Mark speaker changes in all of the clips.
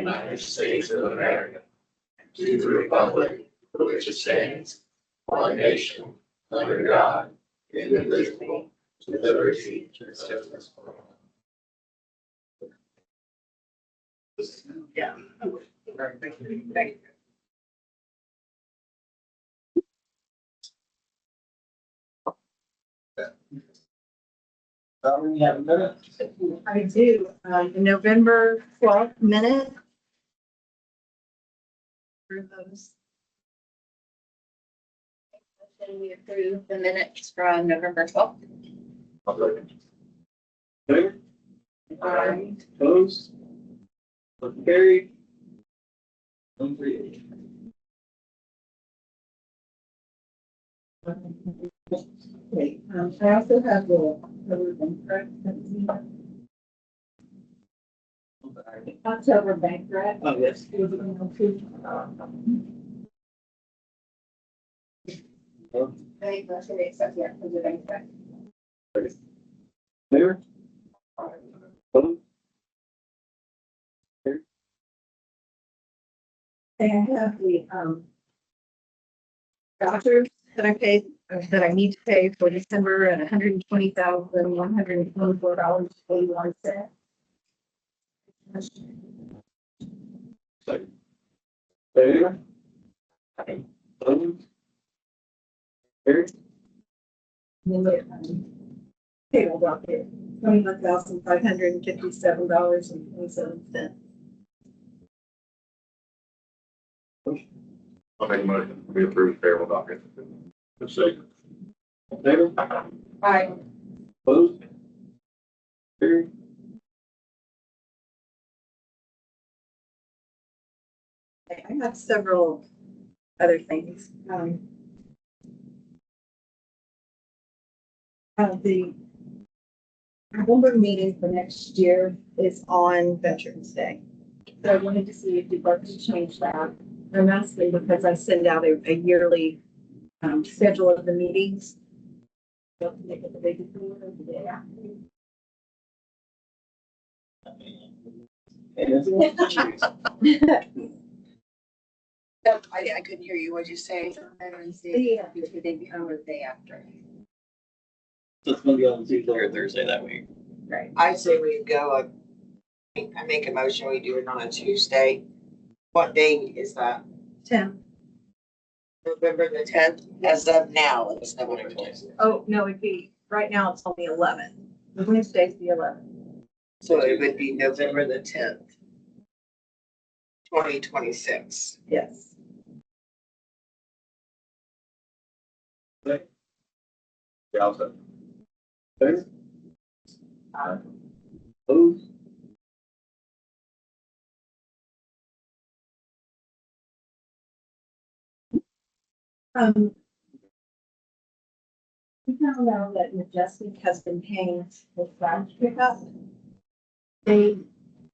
Speaker 1: United States of America, and to the republic for which it stands, one nation, under God, indivisible, with liberty and justice for all. Yeah. Thank you. We have a minute.
Speaker 2: I do. The November 12th minute. For those.
Speaker 3: Then we approve the minutes from November 12th.
Speaker 1: Favor? Aye. Opposed? Motion carried. 138.
Speaker 2: Okay, I also have the October bank rec.
Speaker 1: Oh, yes.
Speaker 3: I motion to accept the October bank rec.
Speaker 1: Favor? Opposed?
Speaker 2: And I have the vouchers that I paid, that I need to pay for December at $120,124.81.
Speaker 1: Second. Favor? Opposed? Carried.
Speaker 2: And then payroll docket, $21,557.27.
Speaker 4: I'll make a motion, we approve payroll docket.
Speaker 1: Second. Favor?
Speaker 3: Aye.
Speaker 1: Opposed? Carried.
Speaker 2: I have several other things. The November meeting for next year is on Veterans Day. So I wanted to see if you'd like to change that. I'm asking because I send out a yearly schedule of the meetings. So make it the day before or the day after.
Speaker 3: I couldn't hear you. What'd you say? Veterans Day,
Speaker 2: Yeah.
Speaker 3: the day before or the day after?
Speaker 1: So it's gonna be on Tuesday or Thursday that week.
Speaker 2: Right.
Speaker 5: I say we go, I make a motion, we do it on a Tuesday. What date is that?
Speaker 2: 10.
Speaker 5: November the 10th, as of now, it's November 10th.
Speaker 2: Oh, no, it'd be, right now it's on the 11th. Wednesday's the 11th.
Speaker 5: So it would be November the 10th, 2026.
Speaker 2: Yes.
Speaker 4: Yeah, I'll say.
Speaker 1: Favor? Opposed?
Speaker 2: We found out that Majestic has been paying for trash pickup.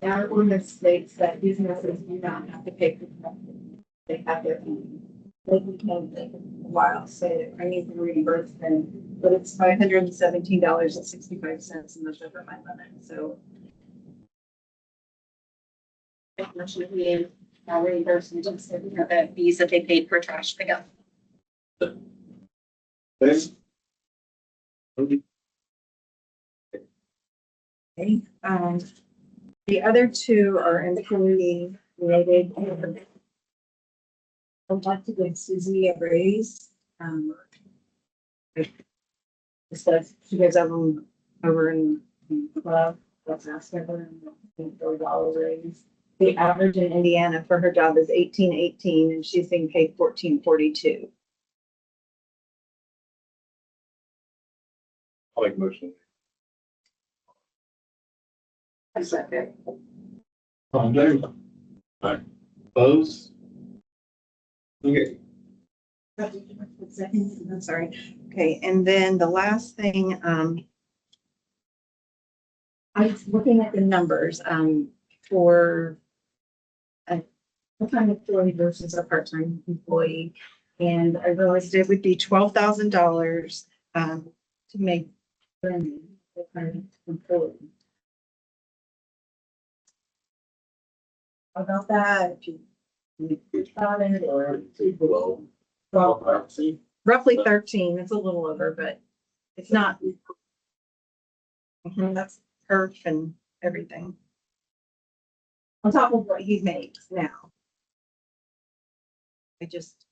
Speaker 2: Our ordinance states that businesses do not have to pay for trash. They have their own. They can take a while, say, I need to reimburse them, but it's $517.65 and that's over my limit, so.
Speaker 3: Motion to be reimbursement of the fees that they paid for trash pickup.
Speaker 1: Favor?
Speaker 2: Okay, the other two are employee related. I'd like to give Susie a raise. Because she goes over in the club, let's ask her for $4 raise. The average in Indiana for her job is $18.18 and she's being paid $14.42.
Speaker 4: I'll make a motion.
Speaker 3: Second.
Speaker 1: All in favor? Aye. Opposed? Okay.
Speaker 2: Second, I'm sorry. Okay, and then the last thing, I was looking at the numbers, for a full-time employee versus a part-time employee. And I realized it would be $12,000, to make them a full-time employee. about that, if you thought it or. Well, roughly 13, it's a little over, but it's not. That's perf and everything. On top of what he makes now. I just.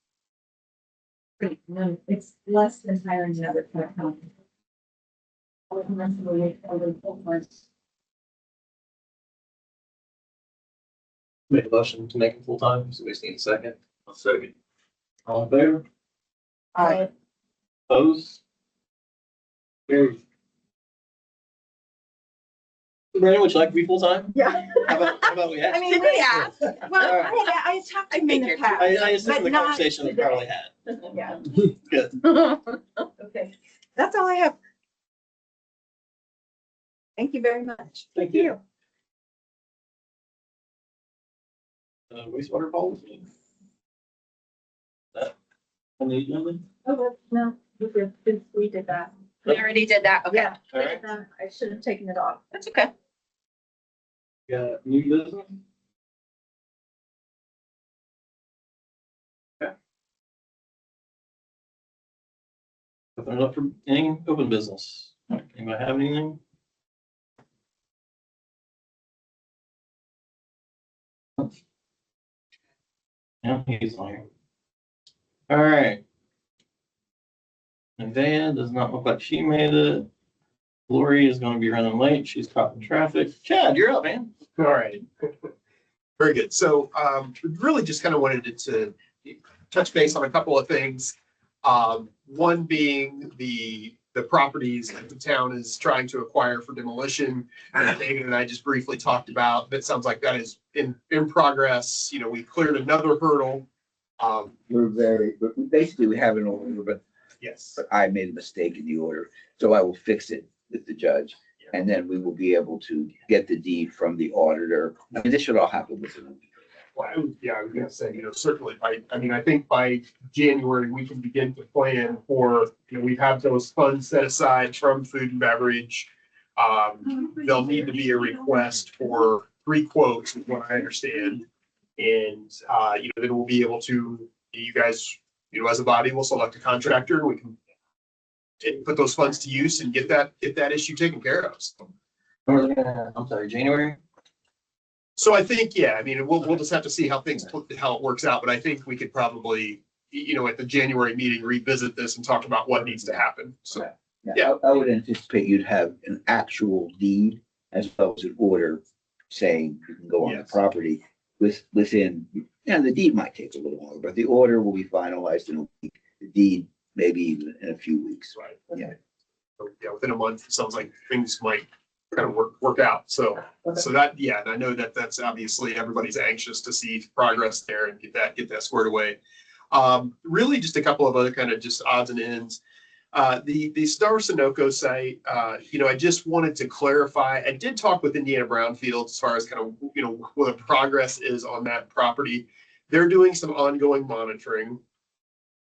Speaker 2: No, it's less than hiring another company.
Speaker 1: Make a motion to make it full time, so we just need a second.
Speaker 4: I'll second.
Speaker 1: All in favor?
Speaker 2: I,
Speaker 1: Opposed? Carried. Brandon, would you like to be full time?
Speaker 2: yeah.
Speaker 1: How about we
Speaker 2: I
Speaker 1: have?
Speaker 2: mean, well, I talked to him in the
Speaker 3: figured.
Speaker 2: past.
Speaker 1: I assume
Speaker 2: but
Speaker 1: the
Speaker 2: not
Speaker 1: conversation we
Speaker 2: today.
Speaker 1: probably had.
Speaker 2: Yeah,
Speaker 1: Good.
Speaker 2: okay. That's all I have. Thank you very much.
Speaker 1: Thank you. Wastewater policy. That on the agenda?
Speaker 2: Oh, no, we did that.
Speaker 3: We already did that. Okay.
Speaker 2: Yeah.
Speaker 1: All right.
Speaker 2: I should have taken it off.
Speaker 3: That's okay.
Speaker 1: Got new business? Okay. Open it up for any open business. Anybody have anything? No, he's on here. All right. Nevaeh does not look like she made it. Lori is gonna be running late. She's caught in traffic. Chad, you're up, man.
Speaker 6: All right. Very good. So really just kind of wanted to touch base on a couple of things. One being the properties that the town is trying to acquire for demolition. And David and I just briefly talked about, that sounds like that is in progress. You know, we cleared another hurdle.
Speaker 7: But basically we have an order, but
Speaker 6: Yes.
Speaker 7: I made a mistake in the order, so I will fix it with the judge. And then we will be able to get the deed from the auditor. I mean, this should all happen within a week.
Speaker 6: Well, I was gonna say, certainly I think by January, we can begin to plan for, we have those funds set aside from food and beverage. There'll need to be a request for 3 quotes, is what I understand. And, then we'll be able to, you guys, as a body, will select a contractor, and we can put those funds to use and get that issue taken care of.
Speaker 1: I'm sorry, January?
Speaker 6: So I think, yeah, we'll just have to see how it works out, but I think we could probably, at the January meeting, revisit this and talk about what needs to happen. So, Yeah.
Speaker 7: I would anticipate you'd have an actual deed as well as an order saying you can go on the
Speaker 6: Yes.
Speaker 7: property within, the deed might take a little longer, but the order will be finalized in a week. The deed maybe even in a few weeks.
Speaker 6: right.
Speaker 7: Yeah.
Speaker 6: So, within a month, it sounds like things might kind of work out. So that, and I know that's obviously everybody's anxious to see progress there and get that squared away. Really just a couple of other kind of just odds and ends. The Star Sunoco site, I just wanted to clarify, I did talk with Indiana Brownfield as far as kind of, what the progress is on that property. They're doing some ongoing monitoring.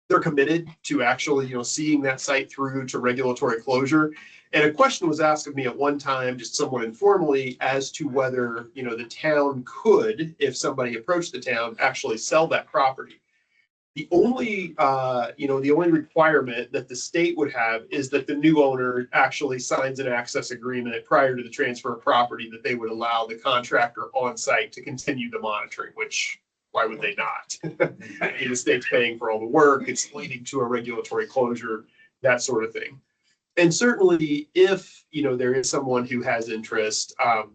Speaker 6: They're committed to actually, seeing that site through to regulatory closure. And a question was asked of me at one time, just somewhat informally, as to whether, the town could, if somebody approached the town, actually sell that property. The only requirement that the state would have is that the new owner actually signs an access agreement prior to the transfer of property, that they would allow the contractor on site to continue the monitoring, which why would they not? The state's paying for all the work, it's leading to a regulatory closure, that sort of thing. And certainly if, there is someone who has interest, and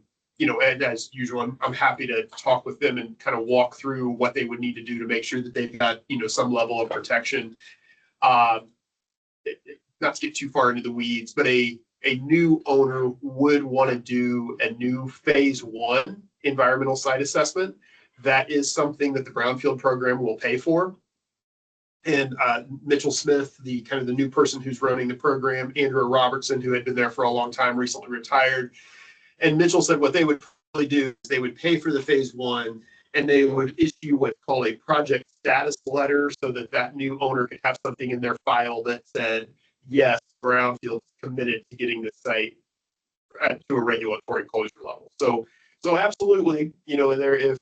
Speaker 6: as usual, I'm happy to talk with them and kind of walk through what they would need to do to make sure that they've got, some level of protection. Not to get too far into the weeds, but a new owner would want to do a new phase 1 environmental site assessment. That is something that the Brownfield program will pay for. And Mitchell Smith, the new person who's running the program, Andrew Robertson, who had been there for a long time, recently retired. And Mitchell said what they would probably do is they would pay for the phase 1 and they would issue what's called a project status letter so that new owner could have something in their file that said, yes, Brownfield is committed to getting the site to a regulatory closure level. So So absolutely, there, if,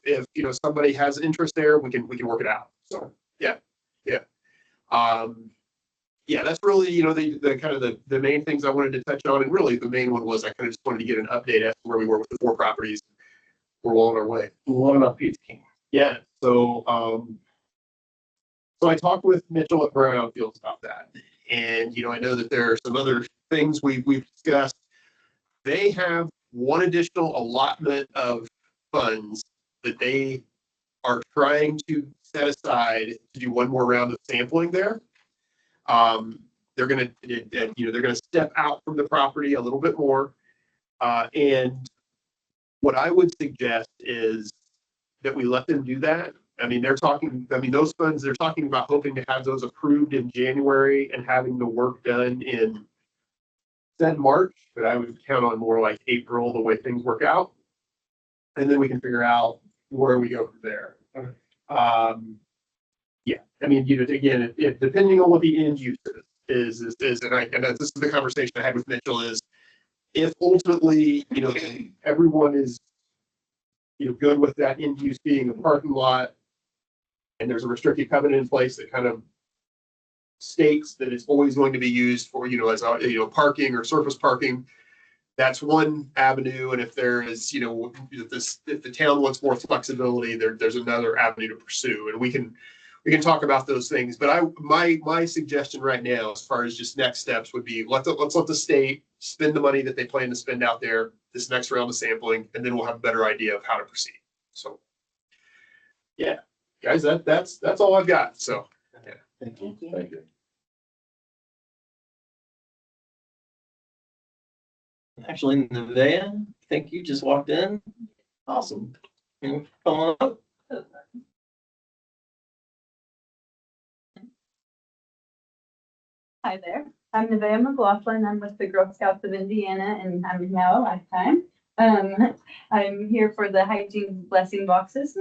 Speaker 6: somebody has interest there, we can work it out. So, yeah. Yeah, that's really, the kind of the main things I wanted to touch on. And really the main one was I kind of just wanted to get an update as to where we were with the 4 properties. We're well on our way.
Speaker 1: What about Pizza King?
Speaker 6: Yeah, so I talked with Mitchell at Brownfields about that. And, I know that there are some other things we've discussed. They have one additional allotment of funds that they are trying to set aside to do one more round of sampling there. They're gonna, they're gonna step out from the property a little bit more. And what I would suggest is that we let them do that. I mean, those funds, they're talking about hoping to have those approved in January and having the work done in said March, but I would count on more like April, the way things work out. And then we can figure out where we go from there. Yeah, I mean, again, depending on what the end use is, and this is the conversation I had with Mitchell is, if ultimately, everyone is, good with that end use being a parking lot, and there's a restricted covenant in place that kind of states that it's always going to be used for, as parking or surface parking. That's one avenue. And if there is, if the town wants more flexibility, there's another avenue to pursue. And we can talk about those things. But my suggestion right now, as far as just next steps, would be let's let the state spend the money that they plan to spend out there this next round of sampling, and then we'll have a better idea of how to proceed. So, yeah, guys, that's all I've got. So, yeah.
Speaker 1: Thank you.
Speaker 7: Thank you.
Speaker 1: Actually, Nevaeh, I think you just walked in. Awesome. Come on up.
Speaker 8: Hi there, I'm Nevaeh McLaughlin. I'm with the Girl Scouts of Indiana and I'm now a lifetime. I'm here for the hygiene blessing boxes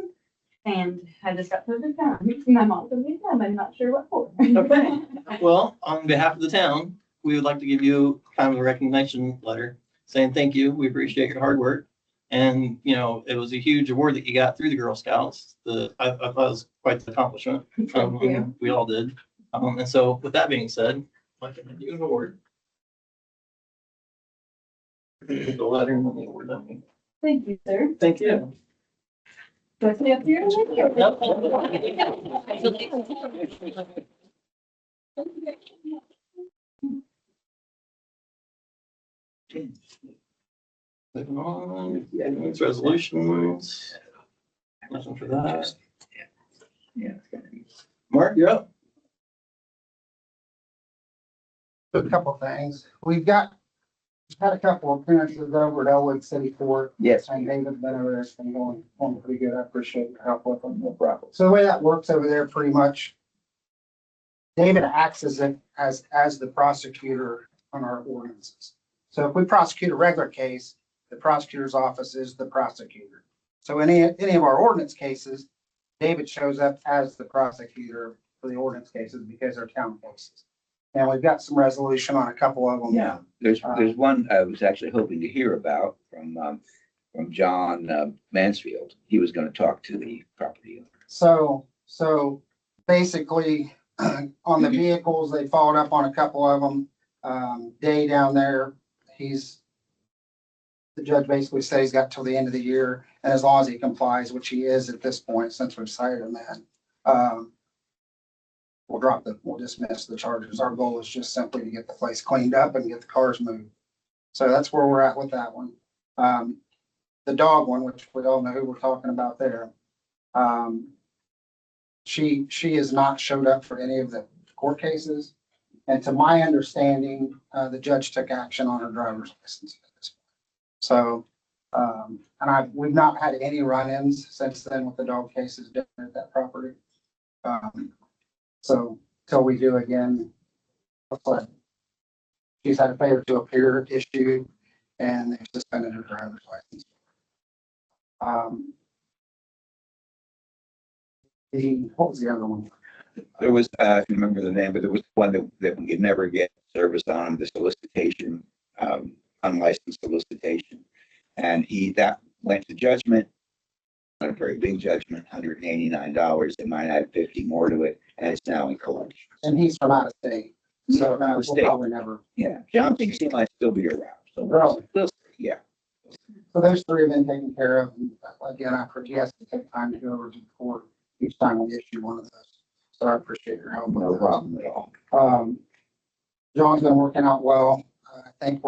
Speaker 8: and I just got to the town. My mom's gonna be down, I'm not sure what for.
Speaker 1: Okay. Well, on behalf of the town, we would like to give you kind of a recognition letter saying thank you. We appreciate your hard work. And, it was a huge award that you got through the Girl Scouts. I thought it was quite the accomplishment. We all did. And so with that being said, I'd like to give you an award. The letter and the award.
Speaker 8: Thank you, sir.
Speaker 1: Thank you.
Speaker 8: Do I stay up here?
Speaker 1: Moving on, it's resolutions. Nothing for that.
Speaker 7: Yeah.
Speaker 1: Mark, you're up.
Speaker 9: A couple of things. We've had a couple of appearances over at Elwood City Court.
Speaker 7: Yes.
Speaker 9: And David's been over there. It's been going pretty good. I appreciate your help with them.
Speaker 7: No problem.
Speaker 9: So the way that works over there, pretty much, David acts as the prosecutor on our ordinances. So if we prosecute a regular case, the prosecutor's office is the prosecutor. So any of our ordinance cases, David shows up as the prosecutor for the ordinance cases because they're town cases. And we've got some resolution on a couple of them.
Speaker 7: Yeah, there's one I was actually hoping to hear about from John Mansfield. He was going to talk to the property owner.
Speaker 9: So basically, on the vehicles, they followed up on a couple of them. Day down there, the judge basically said he's got till the end of the year, and as long as he complies, which he is at this point, since we've cited him that, we'll dismiss the charges. Our goal is just simply to get the place cleaned up and get the cars moved. So that's where we're at with that one. The dog one, which we all know who we're talking about there. She has not showed up for any of the court cases. And to my understanding, the judge took action on her driver's license at this point. So, we've not had any run-ins since then with the dog cases down at that property. So till we do again, she's had a failure to appear issue and they've suspended her driver's license. What was the other one?
Speaker 7: There was, I can remember the name, but there was one that we could never get service on, the solicitation, unlicensed solicitation. And went to judgment. Not a very big judgment, $189. It might add 50 more to it, and it's now in collection.
Speaker 9: And he's from out of state, so
Speaker 7: Out of
Speaker 9: we'll
Speaker 7: state.
Speaker 9: probably never.
Speaker 7: Yeah, John thinks he might still be around, so
Speaker 9: Really?
Speaker 7: we'll see. Yeah.
Speaker 9: So those three have been taken care of. And again, I heard he has to take time to go over to the court each time we issue one of those. So I appreciate your help. with
Speaker 7: No
Speaker 9: those.
Speaker 7: problem at all.
Speaker 9: John's been working out well. I think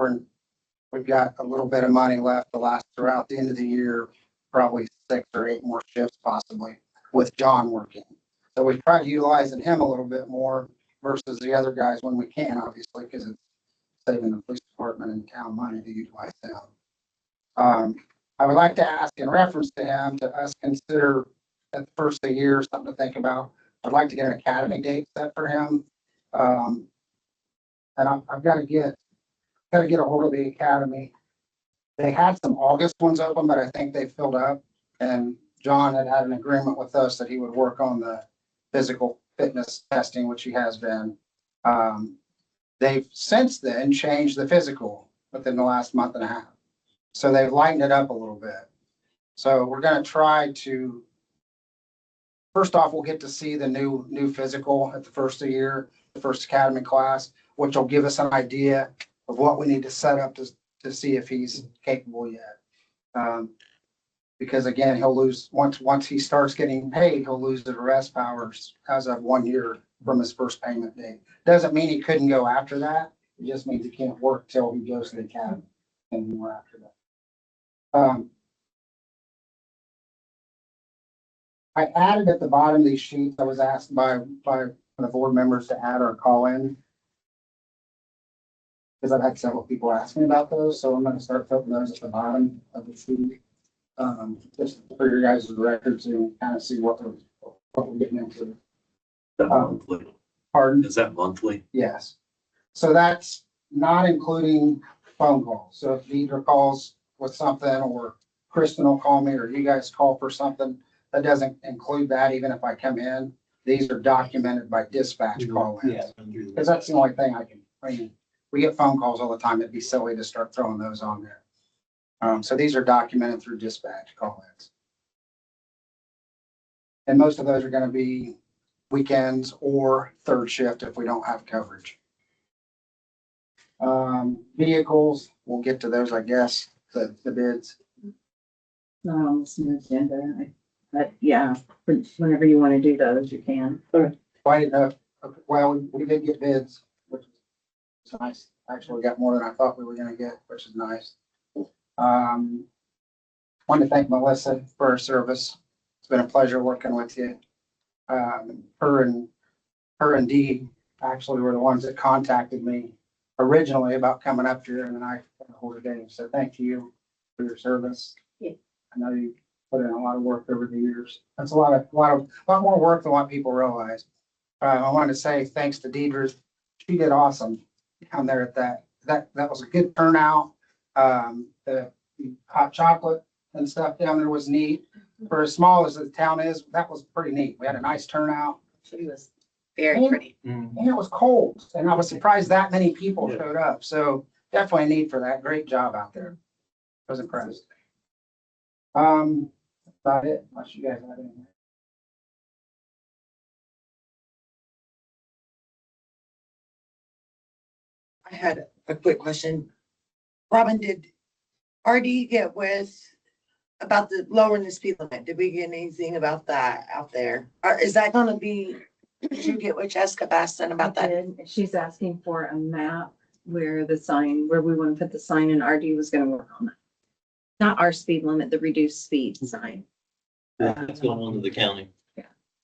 Speaker 9: we've got a little bit of money left to last throughout the end of the year, probably 6 or 8 more shifts possibly with John working. So we try utilizing him a little bit more versus the other guys when we can, obviously, because it's saving the police department and town money to utilize them. I would like to ask in reference to him to us consider at the first of the year, something to think about. I'd like to get an academy date set for him. And I've got to get a hold of the academy. They had some August ones open, but I think they filled up. And John had an agreement with us that he would work on the physical fitness testing, which he has been. They've since then changed the physical within the last month and a half. So they've lightened it up a little bit. So we're going to try to, first off, we'll get to see the new physical at the first of the year, the first academy class, which will give us an idea of what we need to set up to see if he's capable yet. Because again, he'll lose, once he starts getting paid, he'll lose the arrest powers as of 1 year from his first payment date. Doesn't mean he couldn't go after that. It just means he can't work till he goes to the academy anymore after that. I added at the bottom of these sheets, I was asked by the board members to add our call-in. Because I've had several people ask me about those, so I'm gonna start putting those at the bottom of the sheet. Just for your guys' records and kind of see what we're getting into.
Speaker 1: That monthly.
Speaker 9: Pardon?
Speaker 1: Is that monthly?
Speaker 9: Yes. So that's not including phone calls. So if Deidre calls with something, or Kristen will call me, or you guys call for something, that doesn't include that, even if I come in. These are documented by dispatch call-ins. Because that's the only thing I mean, we get phone calls all the time. It'd be silly to start throwing those on there. So these are documented through dispatch call-ins. And most of those are going to be weekends or third shift if we don't have coverage. Vehicles, we'll get to those, I guess, the bids.
Speaker 2: No, it's an agenda. But yeah, whenever you want to do those, you can.
Speaker 9: Well, I didn't know, well, we did get bids, which is nice. Actually, we got more than I thought we were going to get, which is nice. Want to thank Melissa for her service. It's been a pleasure working with you. Her and Dee actually were the ones that contacted me originally about coming up here, and then I got a hold of Dave. So thank you for your service.
Speaker 2: Yeah.
Speaker 9: I know you put in a lot of work over the years. That's a lot more work than what people realize. I wanted to say thanks to Deidre. She did awesome down there at that. That was a good turnout. The hot chocolate and stuff down there was neat. For as small as the town is, that was pretty neat. We had a nice turnout.
Speaker 3: She was very pretty.
Speaker 9: And it was cold, and I was surprised that many people showed up. So definitely a need for that. Great job out there. I was impressed. About it, unless you guys have anything.
Speaker 5: I had a quick question. Robin, did RD get with about the lowering the speed limit? Did we get anything about that out there? Or is that gonna be, did you get with Jessica Baston about that?
Speaker 2: And she's asking for a map where we want to put the sign, and RD was going to work on that. Not our speed limit, the reduced speed sign.
Speaker 1: That's going on to the county.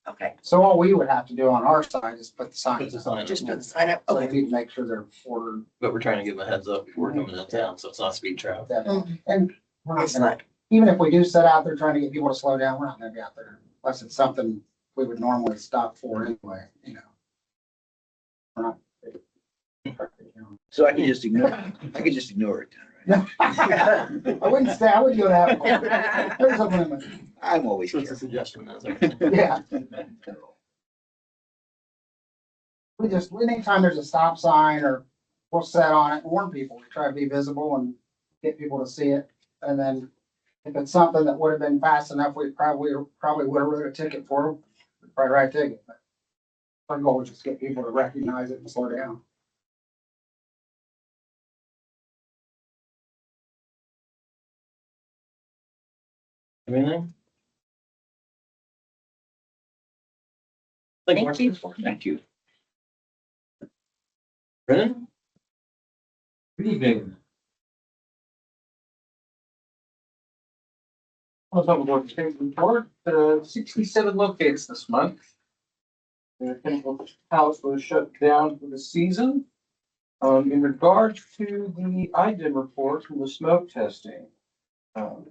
Speaker 5: Okay,
Speaker 9: So all we would have to do on our side is put the
Speaker 1: Put
Speaker 9: signs
Speaker 1: the
Speaker 9: up.
Speaker 1: sign up.
Speaker 5: just put the sign up.
Speaker 9: So we
Speaker 5: Okay.
Speaker 9: need to make sure they're ordered.
Speaker 1: But we're trying to give them a heads up before coming out of town, so it's not speed trap.
Speaker 9: And we're not
Speaker 5: It's
Speaker 9: gonna,
Speaker 5: not,
Speaker 9: even if we do set out there trying to get people to slow down, we're not gonna be out there unless it's something we would normally stop for anyway, you know. We're not.
Speaker 7: So I can just ignore it. Then, right?
Speaker 9: I wouldn't go that far. There's a limit.
Speaker 7: I'm always
Speaker 1: So it's a
Speaker 7: careful.
Speaker 1: suggestion. That's okay.
Speaker 9: Yeah. Anytime there's a stop sign or we'll set on it and warn people, we try to be visible and get people to see it. And then If it's something that would have been fast enough, we probably would have wrote a ticket for them. Probably write a ticket, but our goal is just to get people to recognize it and slow down.
Speaker 1: Anything?
Speaker 3: Thank you.
Speaker 7: Thank you.
Speaker 1: Brennan? Good evening.
Speaker 10: Well, some of the things report, 67 locates this month. The chemical house was shut down for the season. In regards to the IDIM report from the smoke testing, a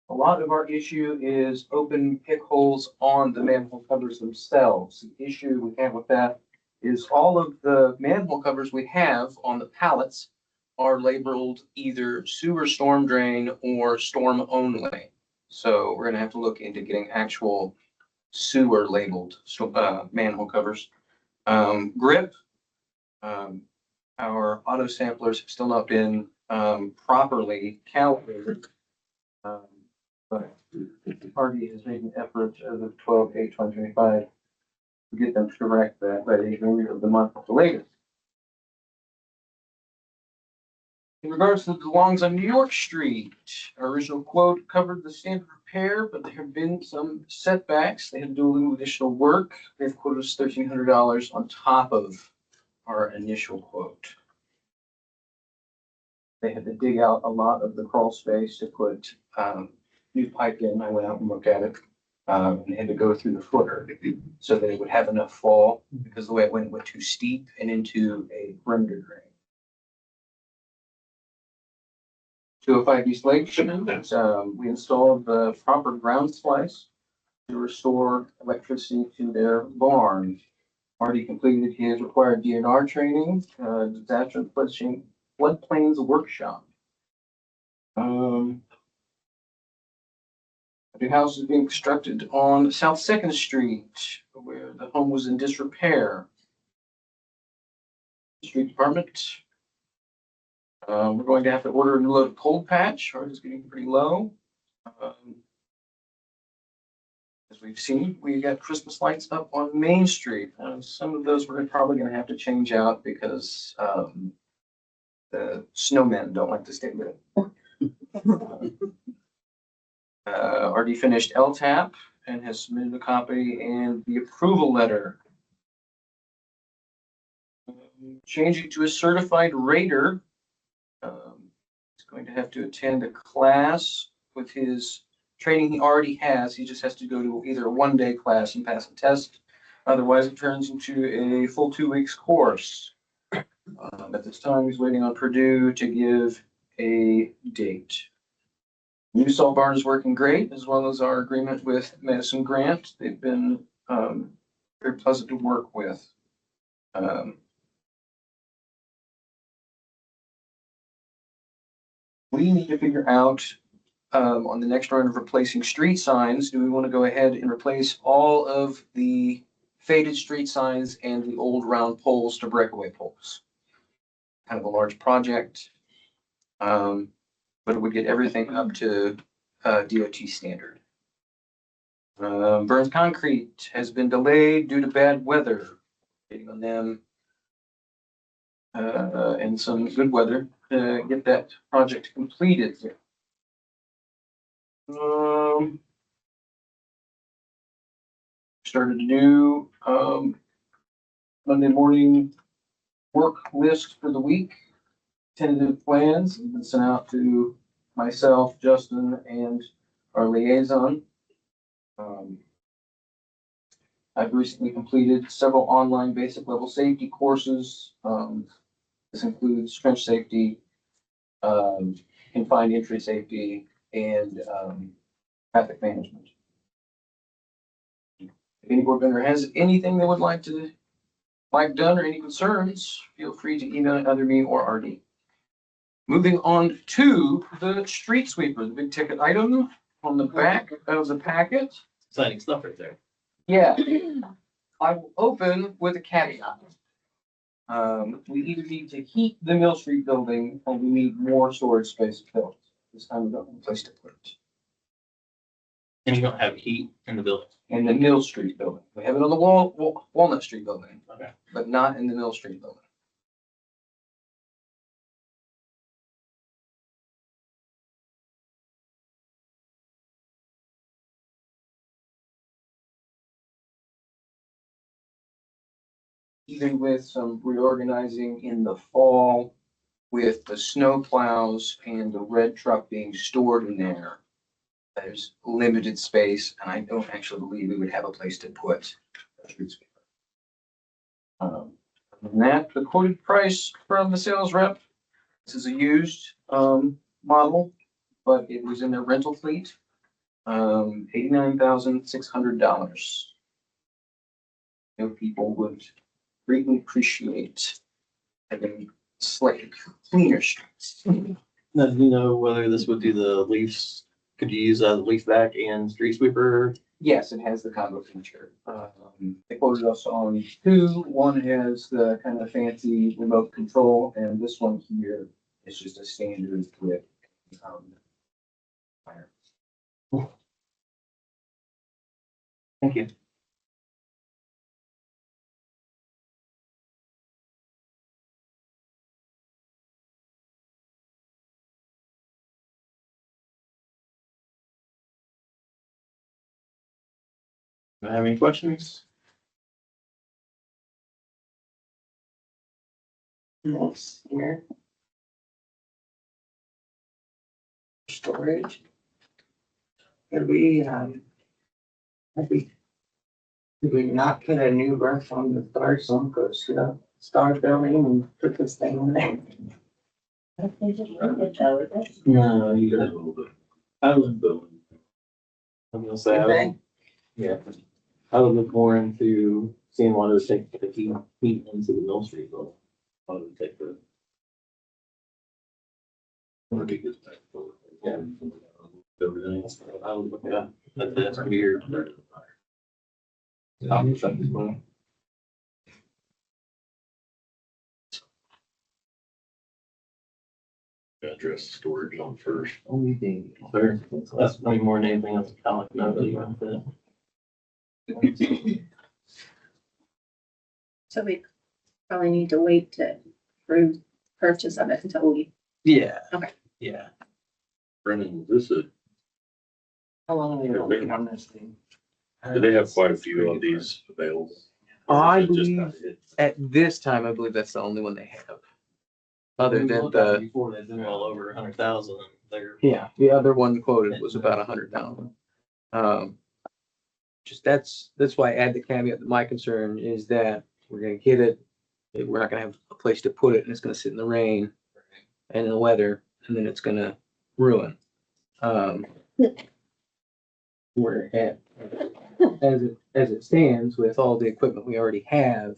Speaker 10: lot of our issue is open pick holes on the manhole covers themselves. The issue we have with that is all of the manhole covers we have on the pallets are labeled either sewer storm drain or storm only. So we're gonna have to look into getting actual sewer labeled manhole covers. Grip, our auto samplers have still not been properly calibrated. But the party has made an effort as of 12/8/2025 to get them to correct that by the end of the month at the latest. In regards to the longs on New York Street, our original quote covered the standard repair, but there have been some setbacks. They had to do a little additional work. They've quoted us $1,300 on top of our initial quote. They had to dig out a lot of the crawl space to put new pipe in. I went out and looked at it. And had to go through the footer so that it would have enough fall, because the way it went too steep and into a perimeter drain. 205 East Lake, we installed the proper ground splice to restore electricity to their barn. Already completed his required DNR training, disaster floodplains workshop. The house is being constructed on South Second Street, where the home was in disrepair. Street department. We're going to have to order a new load of cold patch, or it's getting pretty low. As we've seen, we got Christmas lights up on Main Street. Some of those we're probably going to have to change out because the snowmen don't like to stay lit. Already finished LTAP and has submitted a copy and the approval letter. Changing to a certified rater. He's going to have to attend a class with his training he already has. He just has to go to either a one-day class and pass a test. Otherwise, it turns into a full 2 weeks course. At this time, he's waiting on Purdue to give a date. New salt barn is working great, as well as our agreement with Madison Grant. They've been very pleasant to work with. We need to figure out on the next round of replacing street signs, do we want to go ahead and replace all of the faded street signs and the old round poles to breakaway poles? Kind of a large project, but it would get everything up to DOT standard. Burns Concrete has been delayed due to bad weather. Waiting on them and some good weather to get that project completed. Started to do Monday morning work list for the week. Tentative plans have been sent out to myself, Justin, and our liaison. I've recently completed several online basic level safety courses. This includes trench safety, confined entry safety, and traffic management. If any board member has anything they would like done or any concerns, feel free to email either me or RD. Moving on to the street sweeper, the big ticket item on the back of the packet.
Speaker 1: Exciting stuff right there.
Speaker 10: Yeah, I will open with a caveat. We either need to heat the Mill Street building or we need more storage space built. This time we don't have a place to put it.
Speaker 1: And you don't have heat in the building?
Speaker 10: In the Mill Street building. We have it on the Walnut Street building,
Speaker 1: Okay.
Speaker 10: but not in the Mill Street building. Even with some reorganizing in the fall, with the snow plows and the red truck being stored in there, there's limited space, and I don't actually believe we would have a place to put a street sweeper. And that, the quoted price from the sales rep, this is a used, model, but it was in their rental fleet. $89,600. You know, people would greatly appreciate having slightly cleaner streets.
Speaker 1: Now, do you know whether this would do the leaves? Could you use a leaf back and street sweeper?
Speaker 10: Yes, it has the combo feature. They quoted us on two. One has the kind of fancy remote control, and this one here is just a standard with, fire.
Speaker 1: Thank you. Do I have any questions?
Speaker 5: Yes, here. Storage. Did we, did we not put a new roof on the start, some goes, start building and put this thing in there?
Speaker 1: No, you got a little bit. I would, I'm gonna say, yeah, I would look more into seeing what it would take to heat into the Mill Street building. What it would take for. Would be good. Yeah. Everything else, I would look at that's weird. Stop shut this one.
Speaker 4: Address storage on first.
Speaker 1: Only thing, sir, that's probably more than anything else. I like know that you want that.
Speaker 3: So we probably need to wait to approve purchase of it until we,
Speaker 1: Yeah.
Speaker 3: Okay.
Speaker 1: Yeah.
Speaker 4: Brennan, this is,
Speaker 5: How long are we waiting on this thing?
Speaker 4: do they have quite a few of these available?
Speaker 10: I
Speaker 4: Or is it just
Speaker 10: believe
Speaker 4: not it?
Speaker 10: at this time, I believe that's the only one they have. Other
Speaker 1: We
Speaker 10: than
Speaker 1: looked at it
Speaker 10: the,
Speaker 1: before, they've been well over 100,000. They're.
Speaker 10: yeah, the other one quoted was about 100,000. Just that's why I add the caveat that my concern is that we're gonna get it. We're not gonna have a place to put it and it's gonna sit in the rain and in the weather and then it's gonna ruin. We're at, as it stands with all the equipment we already have,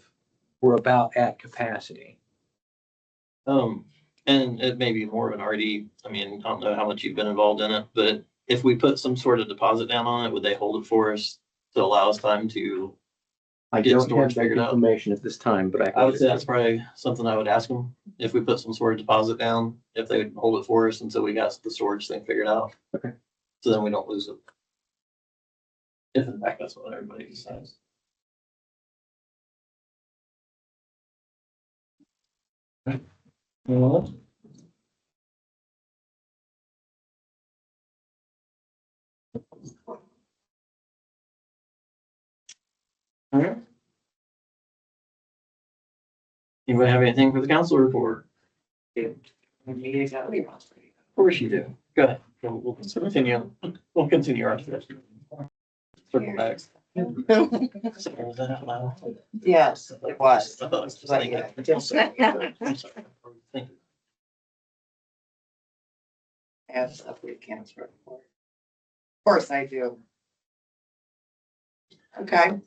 Speaker 10: we're about at capacity.
Speaker 1: And it may be more of an RD. I mean, I don't know how much you've been involved in it, but if we put some sort of deposit down on it, would they hold it for us to allow us time to?
Speaker 10: I
Speaker 1: Get
Speaker 10: don't have
Speaker 1: storage
Speaker 10: that
Speaker 1: figured out.
Speaker 10: information at this time, but
Speaker 1: I would say that's probably something I would ask them. If we put some sort of deposit down, if they would hold it for us until we got the storage thing figured out.
Speaker 10: Okay.
Speaker 1: So then we don't lose it. If in fact that's what everybody decides. Well, alright. Anybody have anything for the council report? Of course you do. Go ahead. We'll continue. We'll continue our discussion. Circle back. Sorry, was that out loud?
Speaker 5: Yes, it was.
Speaker 1: I thought I was just thinking. I'm sorry. I'm sorry. Thank you.
Speaker 5: I have stuff we can't for. Of course I do. Okay.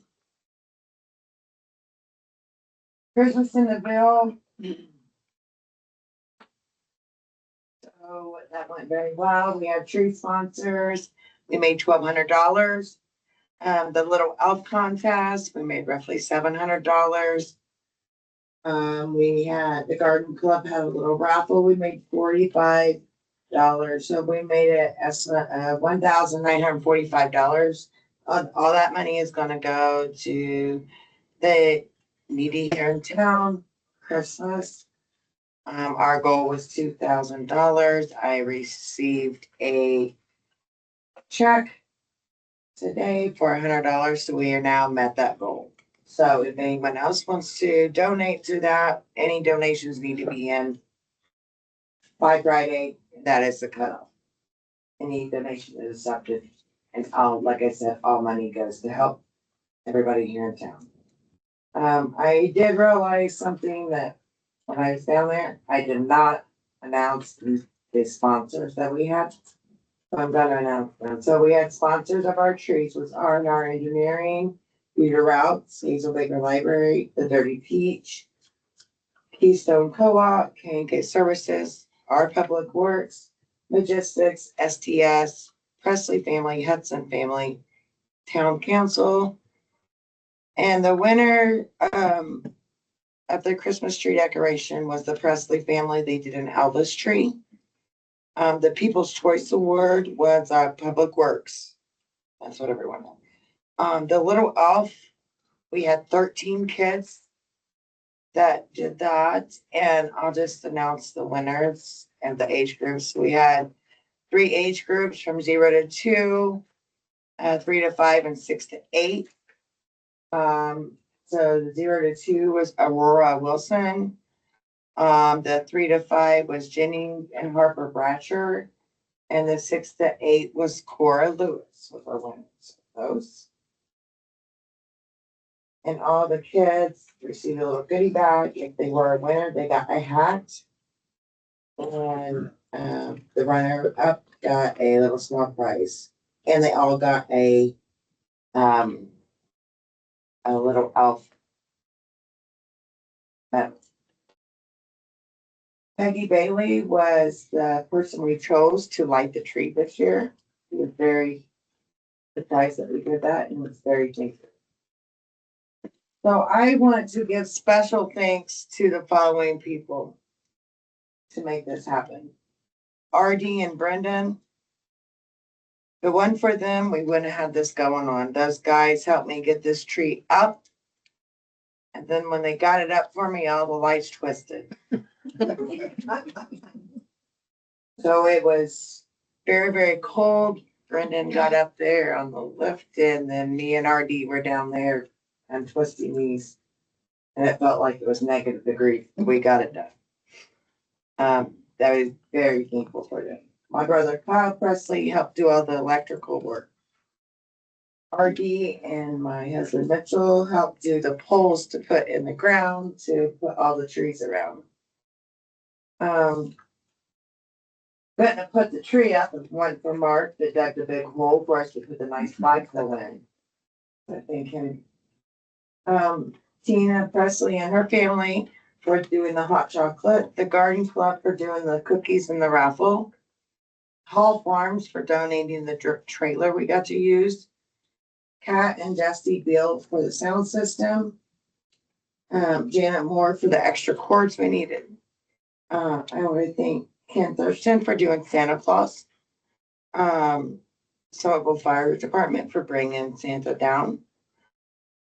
Speaker 5: Christmas in the bill. So that went very well. We had tree sponsors. We made $1,200. The little elf contest, we made roughly $700. We had, the garden club had a little raffle. We made 45 So we made it estimate of $1,945. All that money is gonna go to the needy here in town, Christmas. Our goal was $2,000. I received a check today for $100, so we are now met that goal. So if anyone else wants to donate to that, any donations need to be in by Friday. That is the cutoff. Any donation is accepted, and all, like I said, all money goes to help everybody here in town. I did realize something that when I was down there, I did not announce the sponsors that we had. So I'm gonna announce them. So we had sponsors of our trees was R&R Engineering, Peter Routes, Hazel Baker Library, The Dirty Peach, Keystone Co-op, K&K Services, Our Public Works, Logistics, STS, Presley Family, Hudson Family, Town Council. And the winner of the Christmas tree decoration was the Presley family. They did an Elvis tree. The People's Choice Award was Public Works. That's what everyone won. The Little Elf, we had 13 kids that did that, and I'll just announce the winners and the age groups. We had 3 age groups from 0 to 2, 3 to 5, and 6 to 8. So the 0 to 2 was Aurora Wilson. The 3 to 5 was Jenny and Harper Bratcher. And the 6 to 8 was Cora Lewis with our winners. Those. And all the kids received a little goodie bag. If they were a winner, they got a hat. And the runner up got a little small prize. And they all got a little elf medal. Peggy Bailey was the person we chose to light the tree this year. She was very surprised that we did that and was very thankful. So I want to give special thanks to the following people to make this happen. RD and Brendan. The one for them, we wouldn't have this going on. Those guys helped me get this tree up. And then when they got it up for me, all the lights twisted. So it was very, very cold. Brendan got up there on the lift, and then me and RD were down there and twisting these. And it felt like it was negative degrees. We got it done. That was very thankful for them. My brother Kyle Presley helped do all the electrical work. RD and my husband Mitchell helped do the poles to put in the ground to put all the trees around. Couldn't have put the tree up and went for Mark that dug the big hole for us to put the nice flagpole in. I think him. Tina Presley and her family for doing the hot chocolate, the garden club for doing the cookies and the raffle, Hall Farms for donating the drip trailer we got to use, Kat and Dusty Bill for the sound system, Janet Moore for the extra cords we needed. I want to thank Ken Thurston for doing Santa Claus. Somerville Fire Department for bringing Santa down.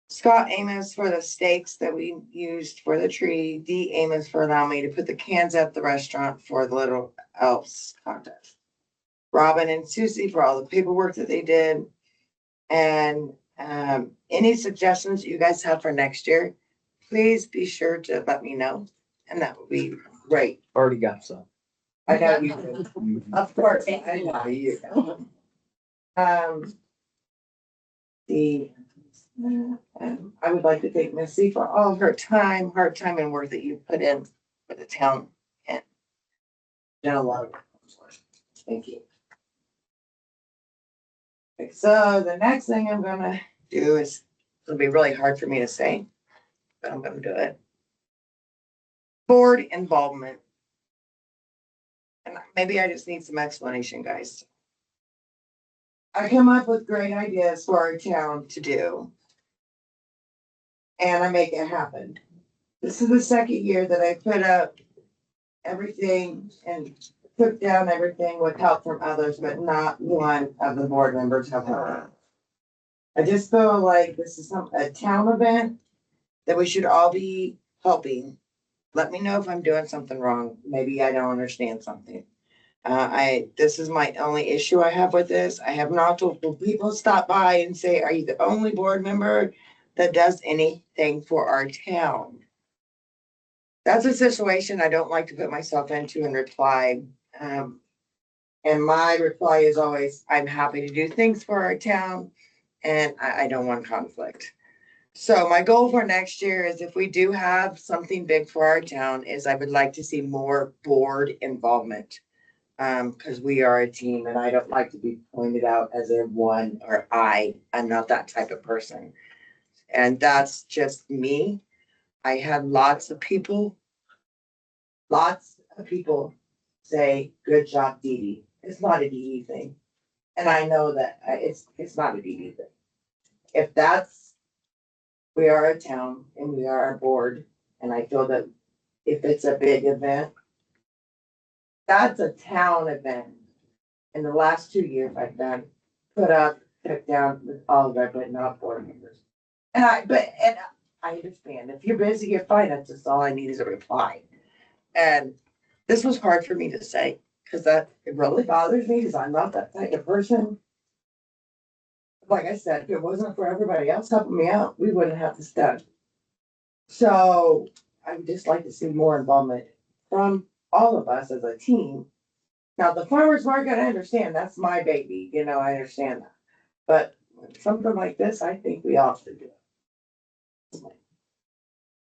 Speaker 5: Scott Amos for the stakes that we used for the tree. Dee Amos for allowing me to put the cans at the restaurant for the Little Elves contest. Robin and Susie for all the paperwork that they did. And any suggestions you guys have for next year, please be sure to let me know. And that would be great.
Speaker 10: Already got some.
Speaker 5: I know you do. Of course, I know you do. I would like to thank Missy for all of her time, hard time and work that you put in for the town and done a lot of work. Thank you. Okay, so the next thing I'm gonna do is, it'll be really hard for me to say, but I'm gonna do it. Board involvement. And maybe I just need some explanation, guys. I come up with great ideas for our town to do. And I make it happen. This is the second year that I put up everything and took down everything with help from others, but not one of the board members have helped. I just feel like this is a town event that we should all be helping. Let me know if I'm doing something wrong. Maybe I don't understand something. This is my only issue I have with this. I have not told people stop by and say, are you the only board member that does anything for our town? That's a situation I don't like to put myself into and reply. And my reply is always, I'm happy to do things for our town and I don't want conflict. So my goal for next year is if we do have something big for our town is I would like to see more board involvement. Because we are a team and I don't like to be pointed out as a one or I'm not that type of person. And that's just me. I had lots of people say, good job, Dee Dee. It's not a Dee Dee thing. And I know that it's not a Dee Dee thing. If we are a town and we are a board, and I feel that if it's a big event, that's a town event. In the last 2 years, I've done, put up, took down with all of that, but not board members. And I understand, if you're busy, you're fine, that's just all I need is a reply. And this was hard for me to say, because it really bothers me, because I'm not that type of person. Like I said, if it wasn't for everybody else helping me out, we wouldn't have this done. So I would just like to see more involvement from all of us as a team. Now, the farmers market, I understand, that's my baby, I understand that. But something like this, I think we all should do.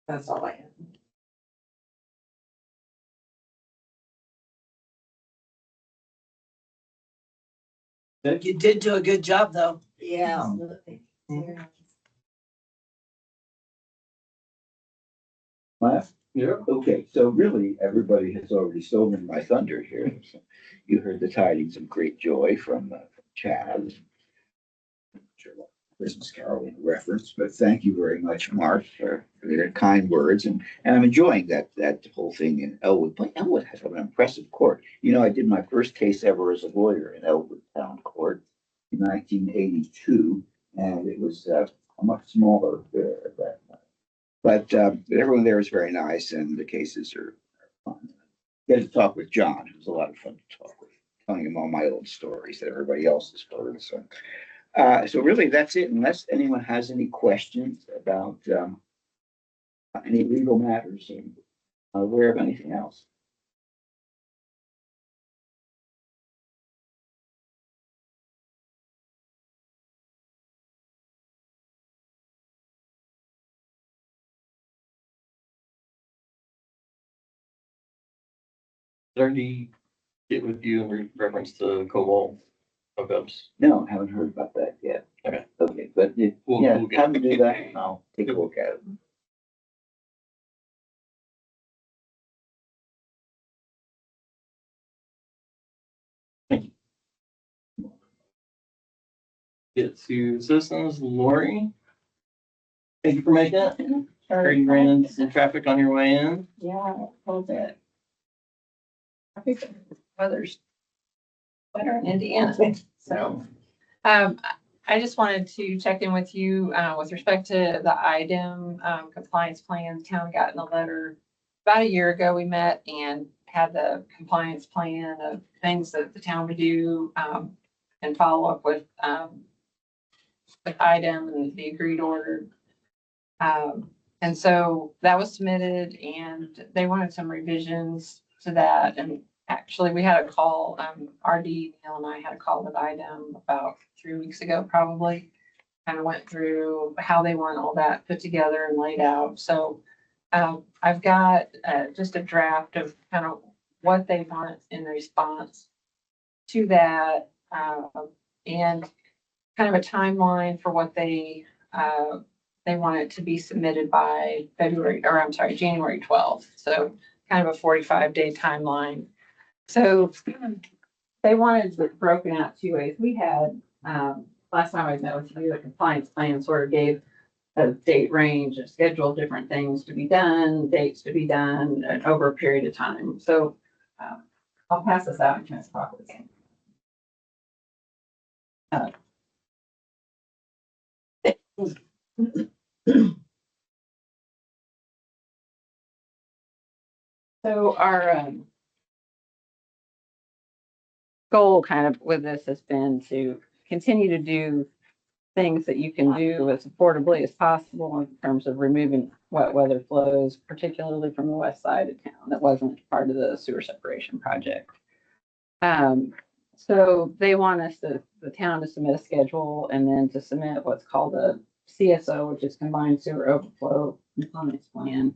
Speaker 5: That's all I have.
Speaker 1: You did do a good job, though.
Speaker 5: Yeah.
Speaker 7: Well,
Speaker 10: Yeah.
Speaker 7: okay, so really, everybody has already stolen my thunder here. So you heard the tidings of great joy from Chad. Sure what Christmas Carol in reference, but thank you very much, Mark, for your kind words. And I'm enjoying that whole thing in Elwood. But Elwood has an impressive court. I did my first case ever as a lawyer in Elwood Town Court in 1982, and it was a much smaller at that time. But everyone there is very nice, and the cases are fun. Get to talk with John. It was a lot of fun to talk with, telling him all my old stories that everybody else has heard. So really, that's it. Unless anyone has any questions about any legal matters or aware of anything else.
Speaker 1: Did already get with you in reference to Cobalt hookups?
Speaker 7: No, haven't heard about that yet.
Speaker 1: Okay.
Speaker 7: Okay, but
Speaker 1: We'll
Speaker 7: yeah,
Speaker 1: get-
Speaker 7: have me do that, and I'll take a look at it.
Speaker 1: Get to citizens, Lori. Thank you for making it. Sorry you ran into some traffic on your way in.
Speaker 3: Yeah, a little bit. I think the weather's better in Indiana, so. I just wanted to check in with you, with respect to the IDEM, compliance plan. The town got in a letter about a year ago. We met and had the compliance plan of things that the town would do, and follow up with IDEM and the agreed order. And so that was submitted and they wanted some revisions to that. And actually, we had a call, RD, Neil and I had a call with IDEM about 3 weeks ago, probably. Kind of went through how they want all that put together and laid out. So I've got just a draft of kind of what they want in response to that, and kind of a timeline for what they want it to be submitted by January 12th. So kind of a 45-day timeline. So they wanted it broken out 2 ways. We had, last time I met with you, the compliance plan sort of gave a date range, a schedule of different things to be done, dates to be done over a period of time. So I'll pass this out and kind of talk with you. So our goal kind of with this has been to continue to do things that you can do as affordably as possible in terms of removing wet weather flows, particularly from the west side of town that wasn't part of the sewer separation project. So they want us the town to submit a schedule and then to submit what's called a CSO, which is Combined Sewer Overflow Compliance Plan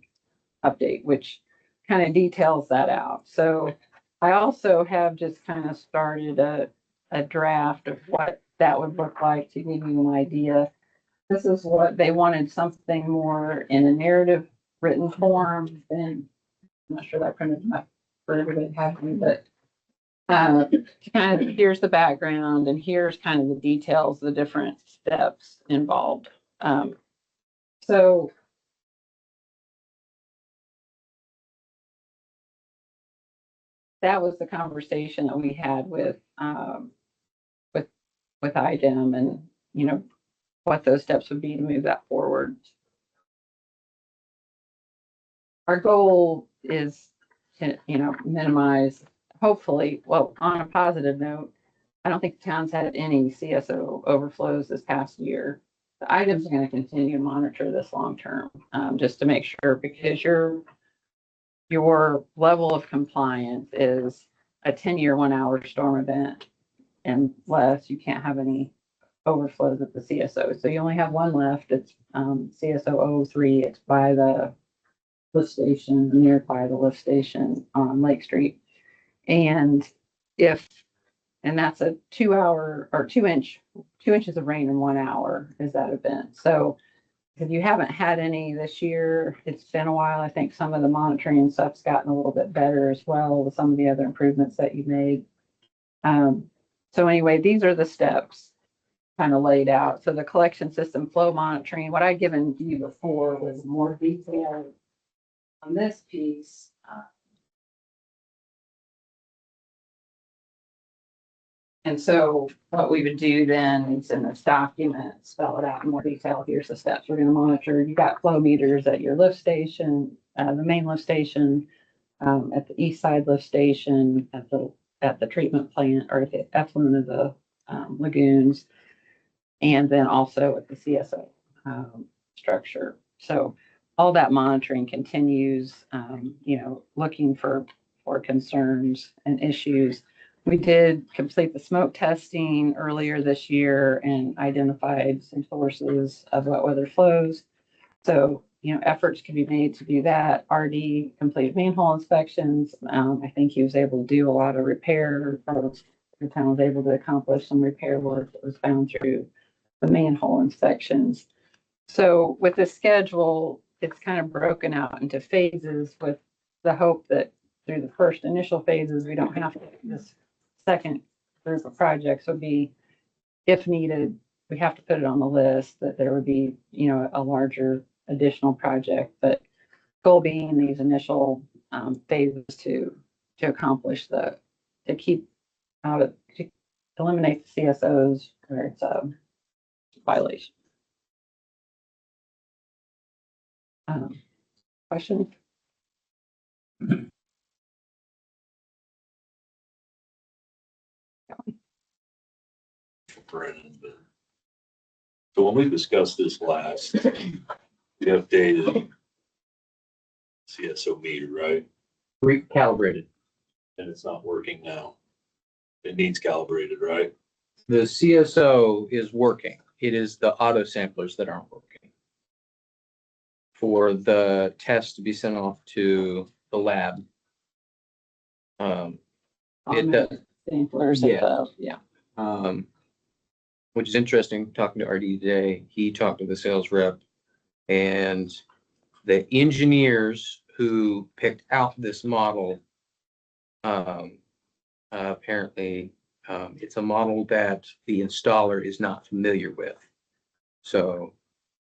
Speaker 3: update, which kind of details that out. So I also have just kind of started a draft of what that would look like to give you an idea. This is what they wanted, something more in a narrative written form than, I'm not sure that I printed enough for everybody to have one, but kind of here's the background and here's kind of the details, the different steps involved. So that was the conversation that we had with IDEM and, you know, what those steps would be to move that forward. Our goal is to, you know, minimize, hopefully, well, on a positive note, I don't think the town's had any CSO overflows this past year. The items are going to continue to monitor this long term, just to make sure, because your level of compliance is a 10-year 1-hour storm event, unless you can't have any overflows at the CSO. So you only have one left. It's CSO 03. It's by the lift station, nearby the lift station on Lake Street. And that's a 2-hour or 2 inches of rain in 1 hour is that event. So if you haven't had any this year, it's been a while. I think some of the monitoring and stuff's gotten a little bit better as well with some of the other improvements that you made. So anyway, these are the steps kind of laid out. So the collection system flow monitoring, what I'd given you before was more detail on this piece. And so what we would do then is in this document, spell it out in more detail. Here's the steps we're going to monitor. You got flow meters at your lift station, the main lift station, at the east side lift station, at the treatment plant or at the effluent of the lagoons, and then also at the CSO structure. So all that monitoring continues, you know, looking for concerns and issues. We did complete the smoke testing earlier this year and identified some sources of wet weather flows. So, you know, efforts can be made to do that. RD completed manhole inspections. I think he was able to do a lot of repair, or the town was able to accomplish some repair work that was found through the manhole inspections. So with this schedule, it's kind of broken out into phases with the hope that through the first initial phases, we don't have to, this second group of projects would be, if needed, we have to put it on the list that there would be, you know, a larger additional project, but goal being these initial phases to accomplish to keep out of, to eliminate the CSOs where it's a violation. Question?
Speaker 4: Brennan, but- So when we discussed this last, we updated CSO meter, right?
Speaker 11: Recalibrated.
Speaker 4: And it's not working now. It needs calibrated, right?
Speaker 11: The CSO is working. It is the auto samplers that aren't working. For the test to be sent off to the lab. It does.
Speaker 3: Samplers
Speaker 11: Yeah.
Speaker 3: above, yeah.
Speaker 11: Which is interesting, talking to RD today, he talked to the sales rep and the engineers who picked out this model, apparently, it's a model that the installer is not familiar with. So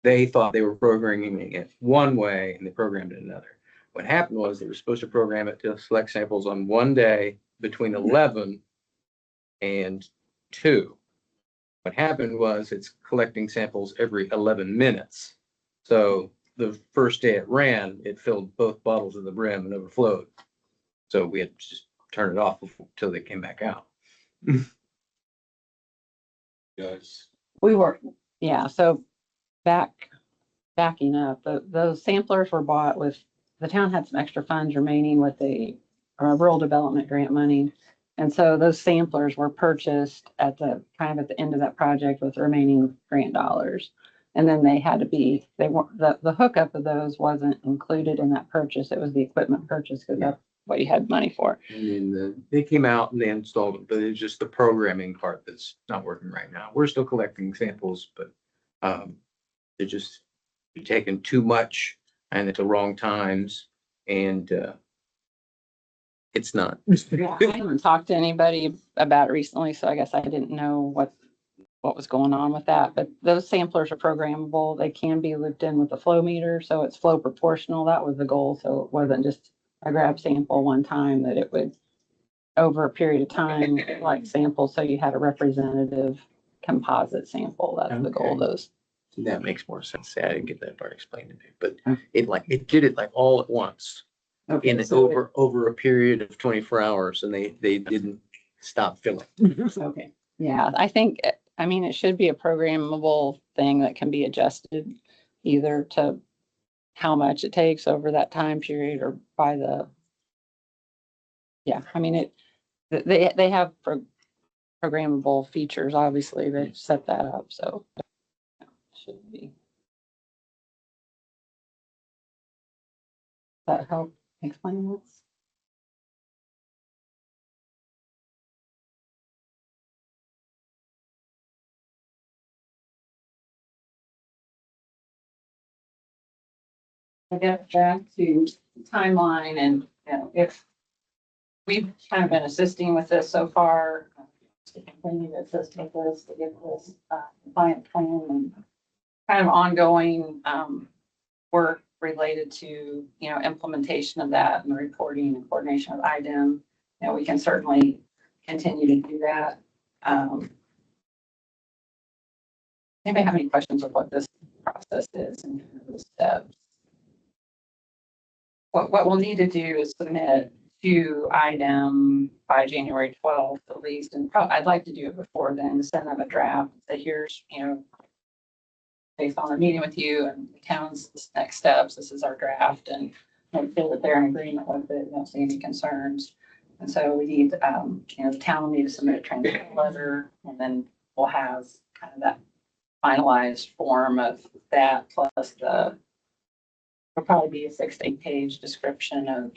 Speaker 11: they thought they were programming it one way and they programmed it another. What happened was they were supposed to program it to select samples on one day, between 11 and 2. What happened was it's collecting samples every 11 minutes. So the first day it ran, it filled both bottles to the brim and overflowed. So we had to just turn it off until they came back out.
Speaker 4: Guys,
Speaker 3: We were, yeah, so backing up, those samplers were bought with, the town had some extra funds remaining with the rural development grant money. And so those samplers were purchased at the end of that project with remaining grant dollars. And then they had to be, they weren't, the hookup of those wasn't included in that purchase. It was the equipment purchase because that's what you had money for.
Speaker 11: And then they came out and they installed it, but it's just the programming part that's not working right now. We're still collecting samples, but they're just taking too much and at the wrong times, and it's not.
Speaker 3: Yeah, I haven't talked to anybody about it recently, so I guess I didn't know what was going on with that. But those samplers are programmable. They can be looped in with the flow meter, so it's flow proportional. That was the goal. So it wasn't just a grab sample one time, that it would over a period of time like sample, so you had a representative composite sample. That's the goal of those.
Speaker 11: That makes more sense. I didn't get that part explained to me, but it did it like all at once in over a period of 24 hours, and they didn't stop filling.
Speaker 3: Okay. Yeah, I think, I mean, it should be a programmable thing that can be adjusted either to how much it takes over that time period or by the, I mean, they have programmable features, obviously, they set that up, so it should be. That help explain this? I get back to timeline, and if we've kind of been assisting with this so far, to continue to assist with this, to get this compliant plan and kind of ongoing work related to implementation of that and the reporting and coordination of IDEM. We can certainly continue to do that. Anybody have any questions of what this process is and the steps? What we'll need to do is submit to IDEM by January 12th at least, and I'd like to do it before then, send them a draft, say here's, based on our meeting with you and the town's next steps, this is our draft, and make sure that they're in agreement with it, don't see any concerns. And so we need, the town will need to submit a transition letter, and then we'll have kind of that finalized form of that, plus it'll probably be a 6 to 8 page description of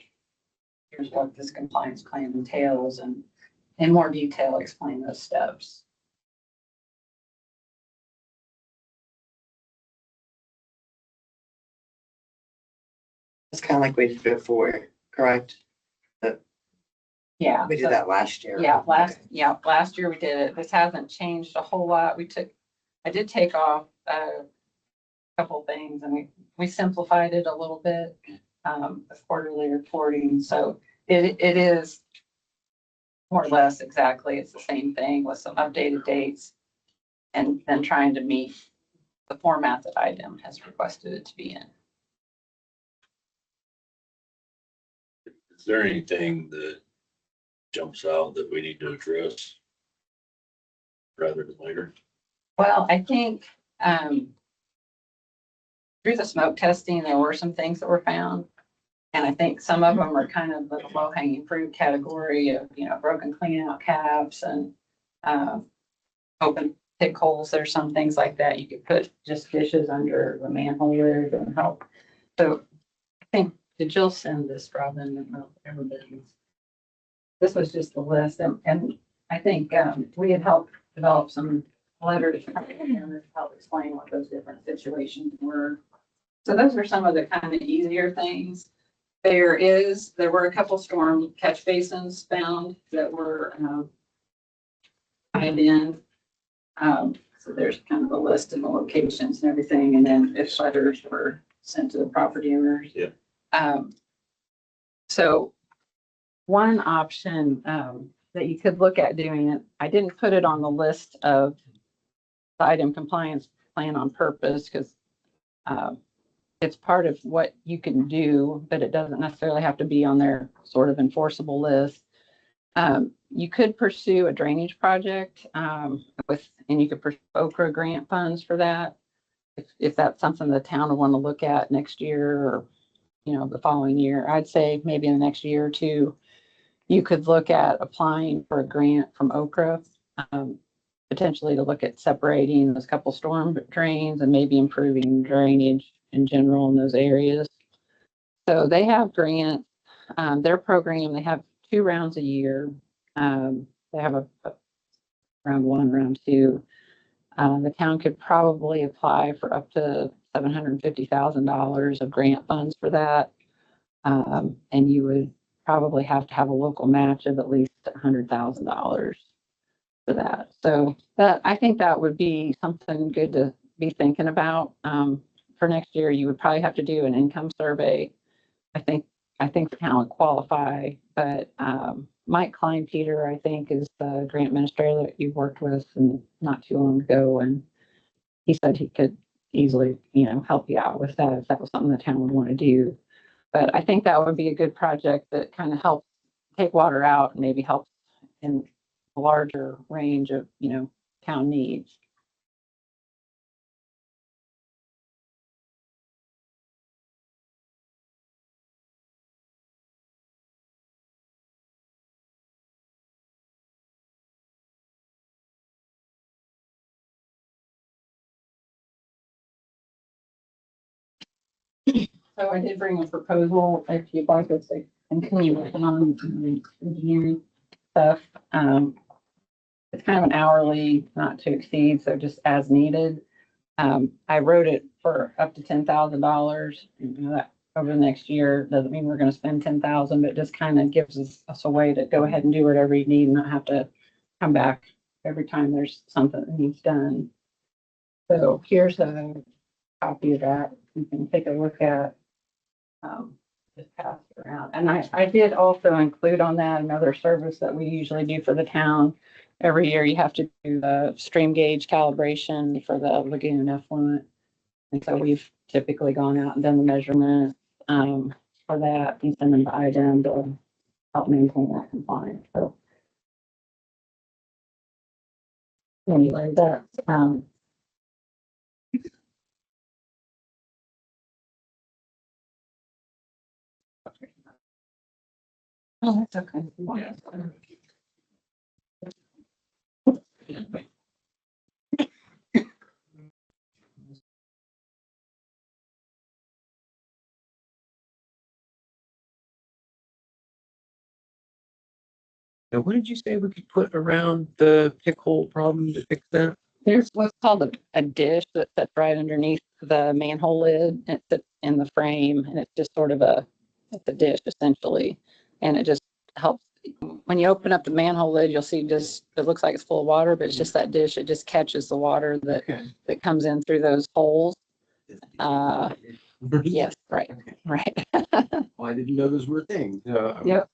Speaker 3: here's what this compliance plan entails, and in more detail explain those steps.
Speaker 5: It's kind of like we did before, correct?
Speaker 3: Yeah.
Speaker 5: We did that last year.
Speaker 3: Last year we did it. This hasn't changed a whole lot. I did take off a couple things, and we simplified it a little bit, the quarterly reporting. So it is more or less exactly, it's the same thing with some updated dates, and then trying to meet the format that IDEM has requested it to be in.
Speaker 4: is there anything that jumps out that we need to address rather than later?
Speaker 3: Well, I think through the smoke testing, there were some things that were found. And I think some of them are kind of the low hanging fruit category of, broken clean out caps and open pick holes. There's some things like that. You could put just dishes under the manhole lid and help. So I think, did Jill send this, Robin? This was just the list. And I think we had helped develop some letters to help explain what those different situations were. So those are some of the kind of easier things. There were a couple storm catch basins found that were tied in. So there's kind of a list of the locations and everything, and then if letters were sent to the property owners.
Speaker 4: Yeah.
Speaker 3: So one option, that you could look at doing it. I didn't put it on the list of the item compliance plan on purpose because, it's part of what you can do, but it doesn't necessarily have to be on their sort of enforceable list. You could pursue a drainage project, and you could pursue Okra grant funds for that. If that's something the town would want to look at next year or, the following year, I'd say maybe in the next year or two, you could look at applying for a grant from Okra, um, potentially to look at separating those couple storm drains and maybe improving drainage in general in those areas. So they have grants, their program, they have 2 rounds a year. They have a round one, round two. The town could probably apply for up to $750,000 of grant funds for that. And you would probably have to have a local match of at least $100,000 for that. So I think that would be something good to be thinking about. For next year, you would probably have to do an income survey. I think the town would qualify, but Mike Klein Peter, I think, is the grant administrator that you worked with and not too long ago, and he said he could easily, help you out with that if that was something the town would want to do. But I think that would be a good project that kind of helps take water out and maybe helps in a larger range of, town needs. So I did bring a proposal, if you'd like us to continue working on the engineering stuff. It's kind of an hourly, not to exceed, so just as needed. I wrote it for up to $10,000. That over the next year doesn't mean we're going to spend 10,000, but it just kind of gives us a way to go ahead and do whatever you need and not have to come back every time there's something that needs done. So here's a copy of that. You can take a look at. Just pass it around. And I did also include on that another service that we usually do for the town. Every year you have to do the stream gauge calibration for the lagoon effluent. And so we've typically gone out and done the measurement for that and send them to IDEM to help maintain that compliance. So anyway, that's oh, that's okay.
Speaker 11: Now, what did you say we could put around the pick hole problem to fix that?
Speaker 3: There's what's called a dish that sits right underneath the manhole lid. And it sits in the frame and it's just sort of it's a dish essentially. And it just helps. When you open up the manhole lid, you'll see it looks like it's full of water, but it's just that dish. It just catches the water that comes in through those holes. Yes, right, right.
Speaker 11: Well, I didn't know those were things.
Speaker 3: Yep.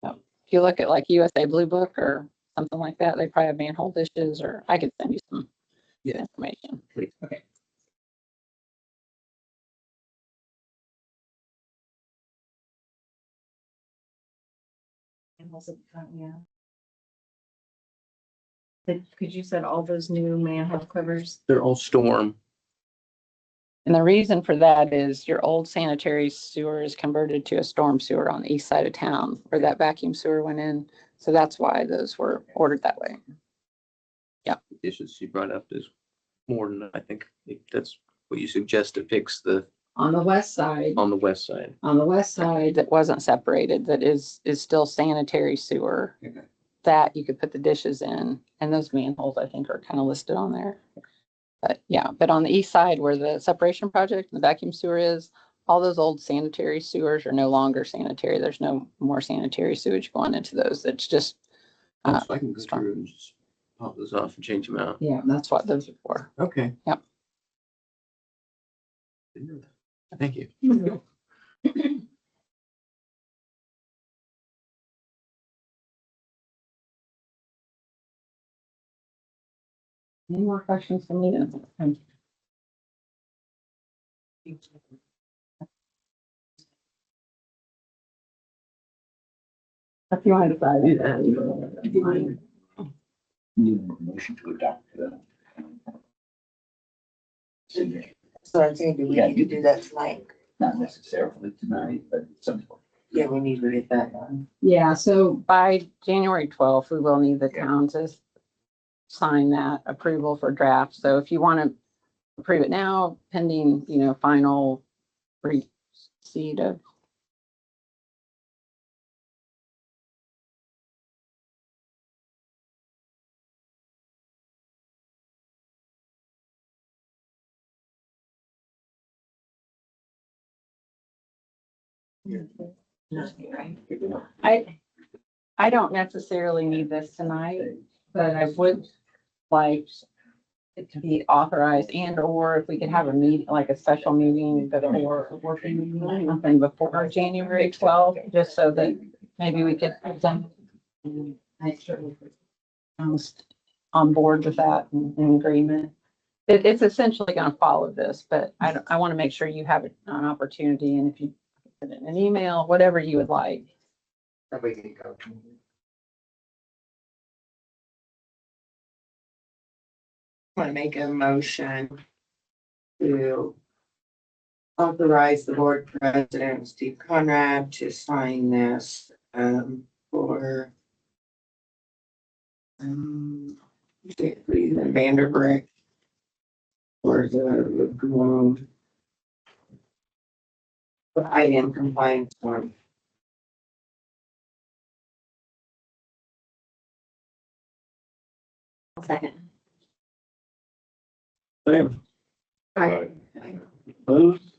Speaker 3: If you look at like USA Blue Book or something like that, they probably have manhole dishes, or I could send you some information.
Speaker 11: Please. Okay.
Speaker 2: Yeah. Because you said all those new manhole covers.
Speaker 11: They're all storm.
Speaker 3: And the reason for that is your old sanitary sewer is converted to a storm sewer on the east side of town where that vacuum sewer went in. So that's why those were ordered that way.
Speaker 11: Dishes you brought up is more than I think that's what you suggest to fix
Speaker 3: On the west side,
Speaker 11: on the west side.
Speaker 3: that wasn't separated, that is still sanitary sewer.
Speaker 11: Okay.
Speaker 3: That you could put the dishes in, and those manholes I think are kind of listed on there. But on the east side where the separation project and the vacuum sewer is, all those old sanitary sewers are no longer sanitary. There's no more sanitary sewage going into those. It's just.
Speaker 11: So I can go through and just pop those off and change them out.
Speaker 3: Yeah, that's what those are for.
Speaker 11: Okay.
Speaker 3: Yep.
Speaker 11: Thank you.
Speaker 3: Any more questions from me? If you want to decide.
Speaker 7: Need a motion to adopt the.
Speaker 5: So I'm saying, do we need to do that tonight?
Speaker 7: Not necessarily tonight, but at some point.
Speaker 5: Yeah, we need to get that done.
Speaker 3: Yeah, so by January 12th, we will need the town to sign that approval for draft. So if you want to approve it now, pending, final receipt of. I don't necessarily need this tonight, but I would like it to be authorized or if we could have a meeting, like a special meeting before, a working meeting or something before January 12th, just so that maybe we could present and make sure we're on board with that and in agreement. It's essentially going to follow this, but I want to make sure you have an opportunity, and if you put it in an email, whatever you would like.
Speaker 5: That we can go. Want to make a motion to authorize the board president, Steve Conrad, to sign this, for Vanderbrick for the lagoon. The IM compliance form.
Speaker 8: Second.
Speaker 10: Favor?
Speaker 5: Aye.
Speaker 10: Opposed?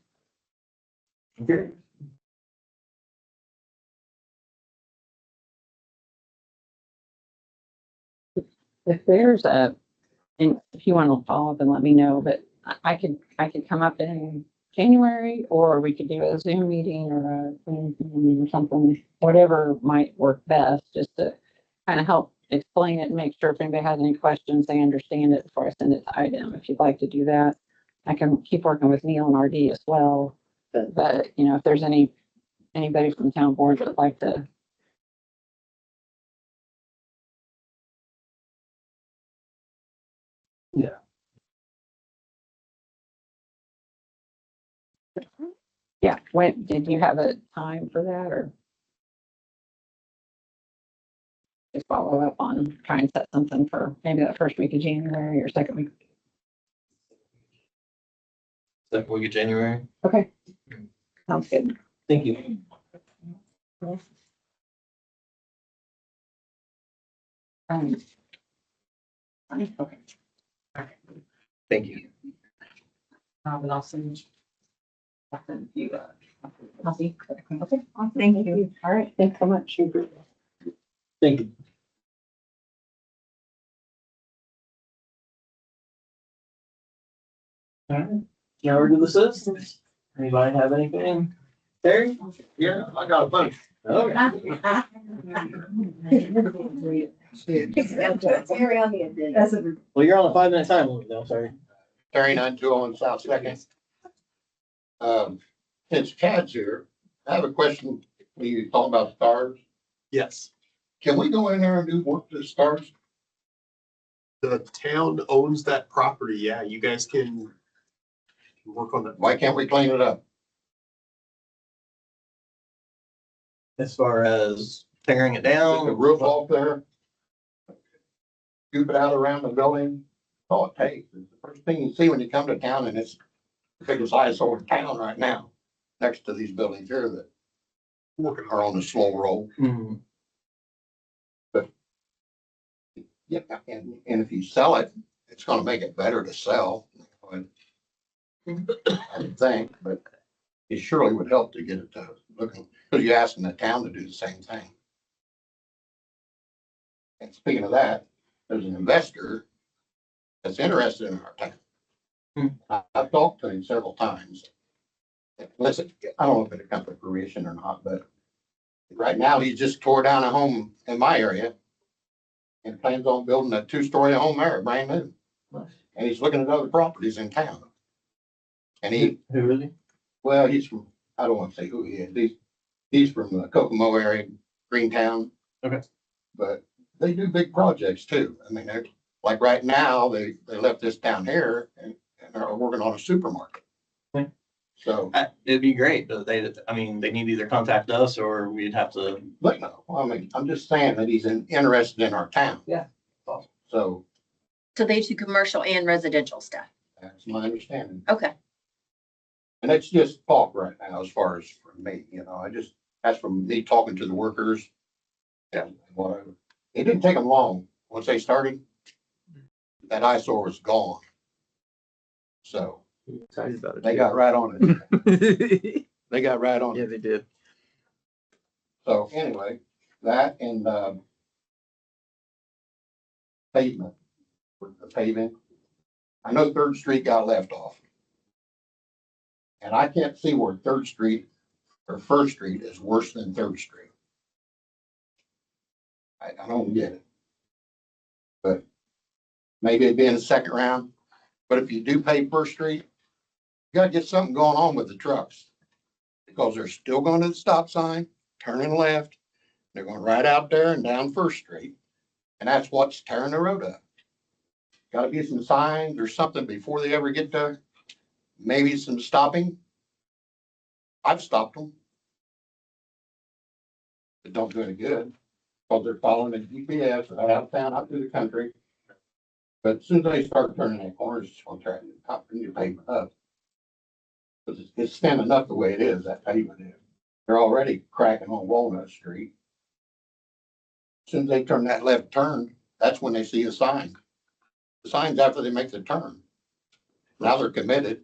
Speaker 10: Okay.
Speaker 3: If there's and if you want to follow up and let me know, but I could come up in January, or we could do a Zoom meeting or a Zoom meeting or something, whatever might work best, just to kind of help explain it and make sure if anybody has any questions, they understand it before I send it to IDEM. If you'd like to do that, I can keep working with Neil and RD as well. But if there's anybody from the town board that would like to. Yeah, when, did you have a time for that, or? Just follow up on trying to set something for maybe that first week of January or second week.
Speaker 1: Second week of January.
Speaker 3: Okay. Sounds good.
Speaker 1: Thank you.
Speaker 3: Okay.
Speaker 1: Thank you.
Speaker 3: And I'll send you. I'll send you, copy. Okay. Awesome.
Speaker 2: Thank you.
Speaker 3: All right. Thanks so much.
Speaker 1: Thank you. All right, now we're to the citizens. Anybody have anything? Terry?
Speaker 6: Yeah, I got a bunch.
Speaker 1: Okay. Well, you're on a 5-minute time limit now, sorry.
Speaker 12: Terry 920 South Second. Since Chad's here, I have a question. We talking about stars.
Speaker 6: Yes,
Speaker 12: Can we go in there and do work to the stars?
Speaker 6: the town owns that property. Yeah, you guys can work on that.
Speaker 12: Why can't we clean it up?
Speaker 1: As far as tearing it
Speaker 12: Put
Speaker 1: down.
Speaker 12: the roof off there. Scoop it out around the building. All it takes. It's the first thing you see when you come to town, and it's the biggest eyesore in town right now. Next to these buildings here that
Speaker 6: Working
Speaker 12: are on the slow roll.
Speaker 1: Mhm.
Speaker 12: Yeah, and if you sell it, it's gonna make it better to sell. I would think, but it surely would help to get it to looking, because you're asking the town to do the same thing. And speaking of that, there's an investor that's interested in our town. I've talked to him several times. Listen, I don't know if it'll come to fruition or not, but right now he just tore down a home in my area and plans on building a 2-story home there, brand new. And he's looking at other properties in town. And he,
Speaker 11: Who is he?
Speaker 12: well, he's from, I don't want to say who he is. He's from the Kokomo area, Greentown.
Speaker 11: Okay.
Speaker 12: But they do big projects too. I mean, they're, like right now, they left this down here and are working on a supermarket.
Speaker 13: Okay.
Speaker 12: So,
Speaker 13: It'd be great, but I mean, they need to either contact us or we'd have to.
Speaker 12: but no, I mean, I'm just saying that he's interested in our town.
Speaker 13: Yeah.
Speaker 12: So
Speaker 14: So they do commercial and residential stuff.
Speaker 12: that's my understanding.
Speaker 14: Okay.
Speaker 12: And it's just talk right now as far as for me, that's from me talking to the workers. And whatever. It didn't take them long. Once they started, that eyesore was gone. So
Speaker 11: Excited about it.
Speaker 12: they
Speaker 11: too.
Speaker 12: got right on it. They got right on
Speaker 11: Yeah,
Speaker 12: it.
Speaker 11: they did.
Speaker 12: So anyway, that and, pavement, with the paving. I know Third Street got left off. And I can't see where Third Street or First Street is worse than Third Street. I don't get it. But maybe it'd be in the second round. But if you do pay First Street, you gotta get something going on with the trucks. Because they're still going to the stop sign, turning left. They're going right out there and down First Street. And that's what's tearing the road up. Gotta be some signs or something before they ever get there. Maybe some stopping. I've stopped them. It don't do any good. Because they're following the GPS right out of town, out through the country. But as soon as they start turning that corner, it's just gonna tear your pavement up. Because it's thin enough the way it is, that pavement is. They're already cracking on Walnut Street. As soon as they turn that left turn, that's when they see the sign. The sign's after they make the turn. Now they're committed.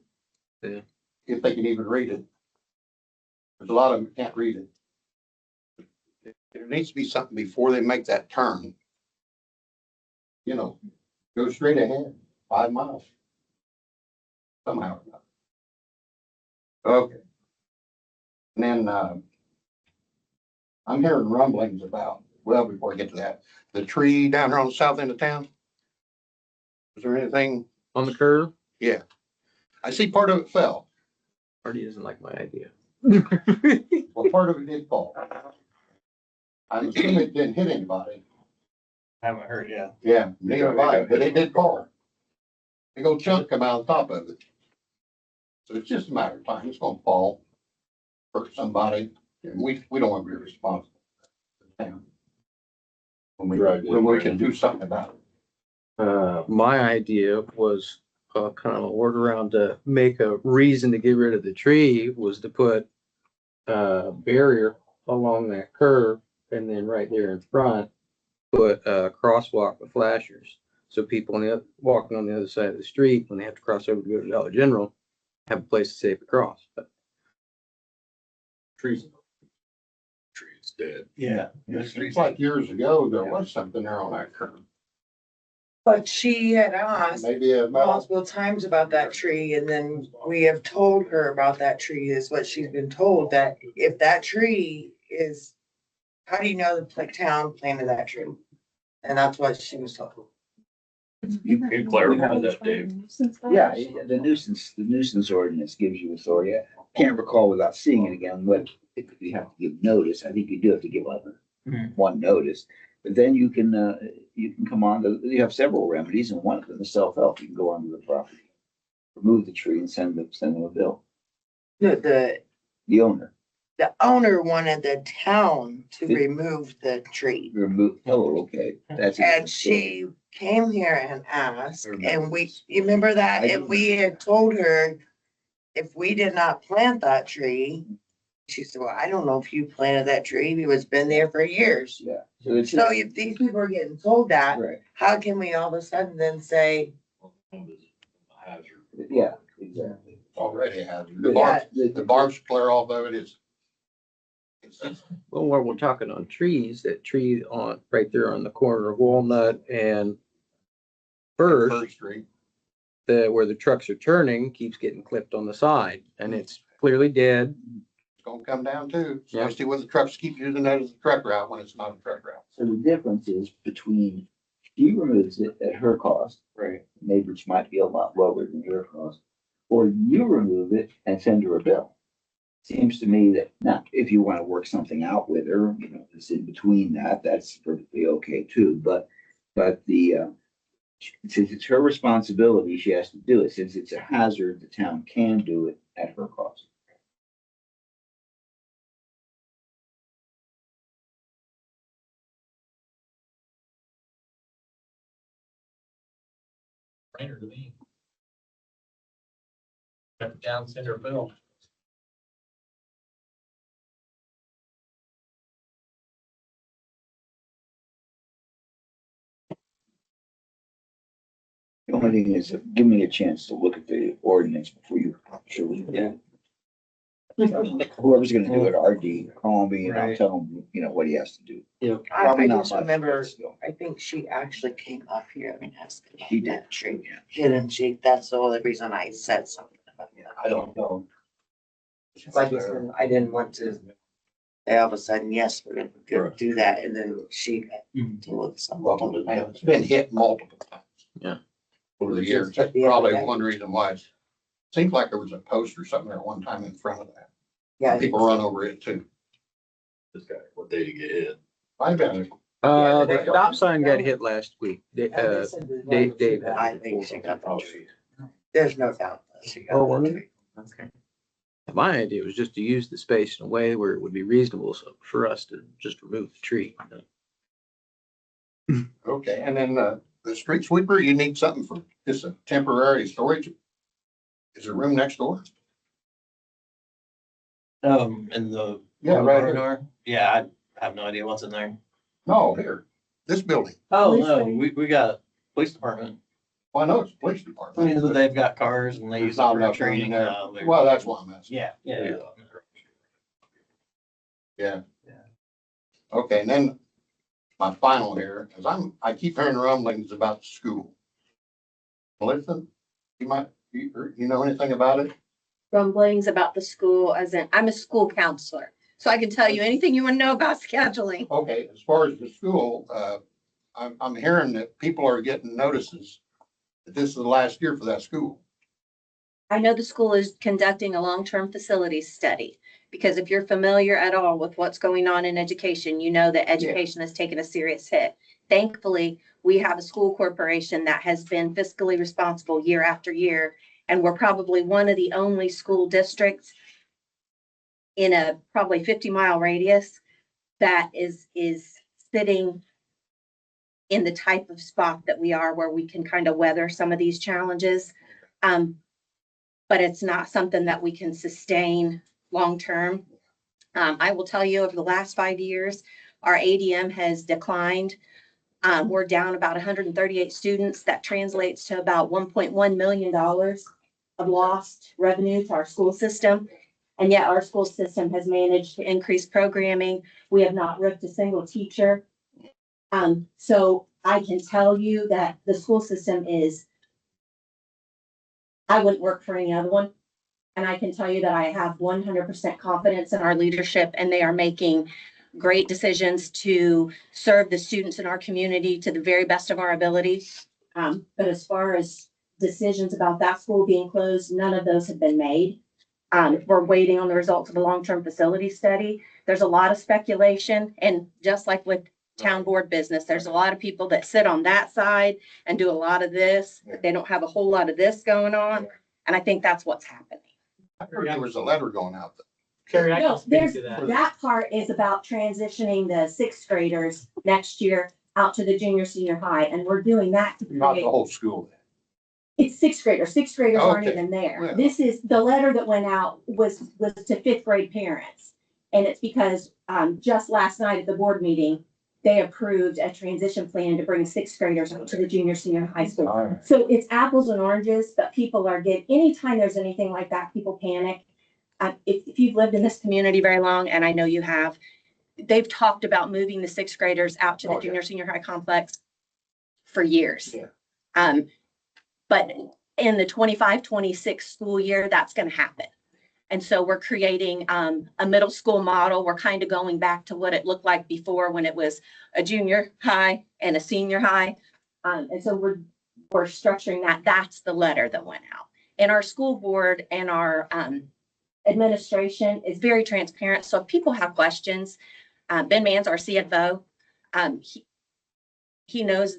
Speaker 11: Yeah.
Speaker 12: If they can even read it. There's a lot of them that can't read it. There needs to be something before they make that turn. Go straight ahead, 5 miles. Somehow. Okay. And then, I'm hearing rumblings about, well, before I get to that, the tree down there on the south end of town. Is there anything?
Speaker 11: On the curve,
Speaker 12: Yeah. I see part of it fell.
Speaker 11: Artie doesn't like my idea.
Speaker 12: Well, part of it did fall. I'm assuming it didn't hit anybody.
Speaker 13: Haven't heard, yeah.
Speaker 12: Yeah, neither have I, but it did fall. Big old chunk come out on top of it. So it's just a matter of time. It's gonna fall. Hurt somebody, and we don't want to be responsible. When we can do something about it.
Speaker 11: My idea was kind of a workaround to make a reason to get rid of the tree was to put a barrier along that curve and then right there in front, put a crosswalk with flashers. So people walking on the other side of the street, when they have to cross over to go to Dollar General, have a place to safe across. But
Speaker 4: Trees dead.
Speaker 13: Yeah.
Speaker 12: It's like years ago, there was something there on that curve.
Speaker 5: But she had asked
Speaker 12: Maybe a metal.
Speaker 5: multiple times about that tree, and then we have told her about that tree is what she's been told, that if that tree is, how do you know the town planted that tree? And that's what she was told.
Speaker 4: You can clarify that, Dave.
Speaker 7: Yeah, the nuisance ordinance gives you authority. I can't recall without seeing it again, what, if you have to give notice. I think you do have to give one notice. But then you can come on, you have several remedies, and one of them is self-help. You can go onto the property, remove the tree and send them a bill.
Speaker 5: The
Speaker 7: The owner.
Speaker 5: owner wanted the town to remove the tree.
Speaker 7: Okay.
Speaker 5: And she came here and asked, and you remember that? And we had told her if we did not plant that tree, she said, well, I don't know if you planted that tree. It's been there for years.
Speaker 7: Yeah.
Speaker 5: So if these people are getting told that,
Speaker 7: Right.
Speaker 5: how can we all of a sudden then say,
Speaker 4: Hazard.
Speaker 7: Yeah, exactly.
Speaker 12: It's already a hazard.
Speaker 5: Yeah.
Speaker 12: The barbs clear off of it is.
Speaker 11: well, while we're talking on trees, that tree on right there on the corner of Walnut and First,
Speaker 12: Street.
Speaker 11: where the trucks are turning, keeps getting clipped on the side, and it's clearly dead.
Speaker 12: It's gonna come down too,
Speaker 11: Yeah.
Speaker 12: especially when the trucks keep using that as a truck route when it's not a truck route.
Speaker 7: So the difference is between she removes it at her cost.
Speaker 11: Right.
Speaker 7: Maybe which might be a lot lower than your cost. Or you remove it and send her a bill. Seems to me that now, if you want to work something out with her, you know, it's in between that, that's perfectly okay too. But since it's her responsibility, she has to do it. Since it's a hazard, the town can do it at her cost.
Speaker 13: Brainer to me. Cut it down, send her a bill.
Speaker 7: The only thing is, give me a chance to look at the ordinance before you actually.
Speaker 11: Yeah.
Speaker 7: Whoever's gonna do it, RD, call me and I'll
Speaker 11: Right.
Speaker 7: tell him, you know, what he has to do.
Speaker 11: Yeah.
Speaker 5: I
Speaker 7: Probably not
Speaker 5: just
Speaker 7: much,
Speaker 5: remember,
Speaker 7: but still.
Speaker 5: I think she actually came up here and asked.
Speaker 7: She did.
Speaker 5: Didn't she? That's the only reason I said something about
Speaker 7: Yeah,
Speaker 5: that.
Speaker 7: I don't know.
Speaker 5: I didn't want to. All of a sudden, yes, we're gonna do that, and then she.
Speaker 12: Well, it's been hit multiple times.
Speaker 11: Yeah.
Speaker 12: Over the years. That's probably one reason why it seems like there was a post or something there one time in front of that.
Speaker 5: Yeah.
Speaker 12: People run over it too.
Speaker 4: This guy, what day to get hit?
Speaker 12: I've been,
Speaker 11: The stop sign got hit last week. Dave had.
Speaker 5: I think she got the tree. There's no doubt that she
Speaker 11: Oh,
Speaker 5: got
Speaker 11: was
Speaker 5: the
Speaker 11: it?
Speaker 5: tree.
Speaker 11: Okay. My idea was just to use the space in a way where it would be reasonable for us to just remove the tree.
Speaker 12: okay, and then the street sweeper, you need something for just a temporary storage. Is there room next door?
Speaker 13: In the.
Speaker 12: Yeah, right here.
Speaker 13: corridor? Yeah, I have no idea what's in there.
Speaker 12: No, here, this building.
Speaker 13: Oh, no, we got police department.
Speaker 12: Well, I know it's police
Speaker 13: I
Speaker 12: department.
Speaker 13: mean, they've got cars and they use
Speaker 12: There's not
Speaker 13: it for
Speaker 12: enough room in
Speaker 13: training.
Speaker 12: there.
Speaker 13: They're-
Speaker 12: Well, that's why I'm asking.
Speaker 13: Yeah.
Speaker 12: Yeah. Okay, and then my final here, because I keep hearing rumblings about school. Listen, you know anything about it?
Speaker 14: Rumblings about the school as in, I'm a school counselor, so I can tell you anything you want to know about scheduling.
Speaker 12: Okay, as far as the school, I'm hearing that people are getting notices that this is the last year for that school.
Speaker 14: I know the school is conducting a long-term facilities study, because if you're familiar at all with what's going on in education, you know that education has taken a serious hit. Thankfully, we have a school corporation that has been fiscally responsible year after year, and we're probably one of the only school districts in a probably 50-mile radius that is sitting in the type of spot that we are, where we can kind of weather some of these challenges. But it's not something that we can sustain long-term. I will tell you, over the last 5 years, our ADM has declined. We're down about 138 students. That translates to about $1.1 million of lost revenue to our school system. And yet our school system has managed to increase programming. We have not ripped a single teacher. So I can tell you that the school system I wouldn't work for any other one. And I can tell you that I have 100% confidence in our leadership, and they are making great decisions to serve the students in our community to the very best of our ability. But as far as decisions about that school being closed, none of those have been made. We're waiting on the results of the long-term facility study. There's a lot of speculation, and just like with town board business, there's a lot of people that sit on that side and do a lot of this, but they don't have a whole lot of this going on. And I think that's what's happening.
Speaker 12: I heard there was a letter going out.
Speaker 13: Carrie, I
Speaker 2: No,
Speaker 13: can speak
Speaker 2: there's,
Speaker 13: to that.
Speaker 2: that part is about transitioning the sixth graders next year out to the junior, senior high, and we're doing that to
Speaker 12: Not the
Speaker 2: create.
Speaker 12: whole school.
Speaker 2: It's sixth graders. Sixth graders aren't
Speaker 12: Okay.
Speaker 2: even there.
Speaker 12: Well.
Speaker 2: This is, the letter that went out was to fifth grade parents. And it's because, just last night at the board meeting, they approved a transition plan to bring sixth graders up to the junior, senior high school.
Speaker 12: All right.
Speaker 2: So it's apples and oranges, but people are anytime there's anything like that, people panic. If you've lived in this community very long, and I know you have, they've talked about moving the sixth graders out to the junior, senior high complex for years.
Speaker 12: Yeah.
Speaker 2: But in the 25-26 school year, that's going to happen. And so we're creating a middle school model. We're kind of going back to what it looked like before, when it was a junior high and a senior high.
Speaker 14: And so we're structuring that. That's the letter that went out. And our school board and our administration is very transparent. So if people have questions, Ben Mann's our CFO. He knows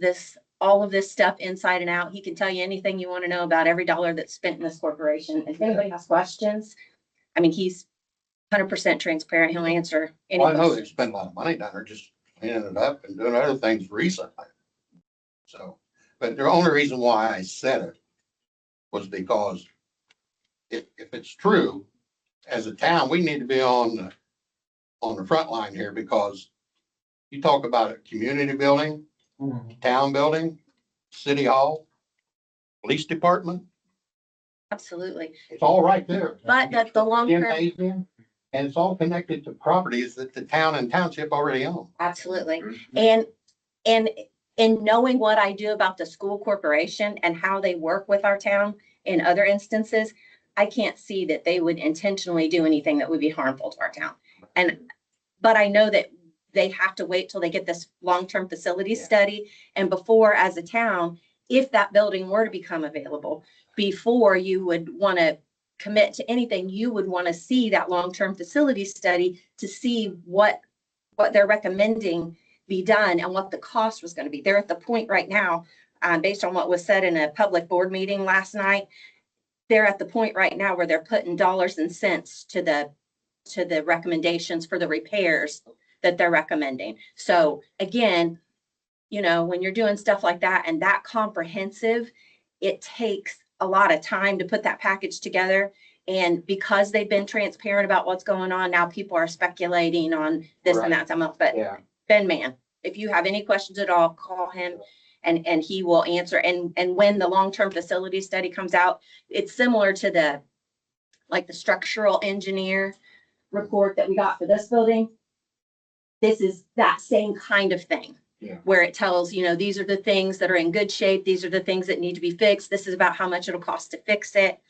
Speaker 14: all of this stuff inside and out. He can tell you anything you want to know about every dollar that's spent in this corporation. If anybody has questions, I mean, he's 100% transparent. He'll answer any
Speaker 12: Well, I know they
Speaker 14: questions.
Speaker 12: spend a lot of money down there just cleaning it up and doing other things recently. So, but the only reason why I said it was because if it's true, as a town, we need to be on the front line here, because you talk about a community building, town building, city hall, police department,
Speaker 14: Absolutely.
Speaker 12: it's all right there.
Speaker 14: But that the long
Speaker 12: Ten
Speaker 14: term,
Speaker 12: days in, and it's all connected to properties that the town and township already own.
Speaker 14: absolutely. And in knowing what I do about the school corporation and how they work with our town in other instances, I can't see that they would intentionally do anything that would be harmful to our town. But I know that they have to wait till they get this long-term facility study. And before, as a town, if that building were to become available, before you would want to commit to anything, you would want to see that long-term facility study to see what they're recommending be done and what the cost was going to be. They're at the point right now, based on what was said in a public board meeting last night, they're at the point right now where they're putting dollars and cents to the recommendations for the repairs that they're recommending. So again, when you're doing stuff like that and that comprehensive, it takes a lot of time to put that package together. And because they've been transparent about what's going on, now people are speculating on this and that. But Ben Mann, if you have any questions at all, call him and he will answer. And when the long-term facility study comes out, it's similar to the structural engineer report that we got for this building. This is that same kind of thing. Where it tells, these are the things that are in good shape. These are the things that need to be fixed. This is about how much it'll cost to fix it.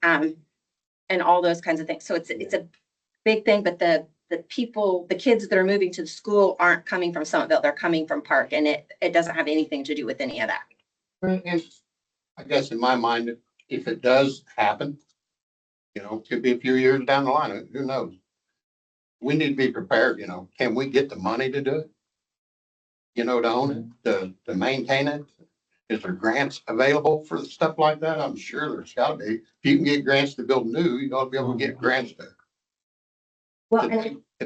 Speaker 14: And all those kinds of things. So it's a big thing, but the kids that are moving to the school aren't coming from Summitville. They're coming from Park, and it doesn't have anything to do with any of that.
Speaker 12: I guess in my mind, if it does happen, could be a few years down the line, who knows? We need to be prepared, can we get the money to do it? To own it, to maintain it? Is there grants available for stuff like that? I'm sure there's gotta be. If you can get grants to build new, you ought to be able to get grants to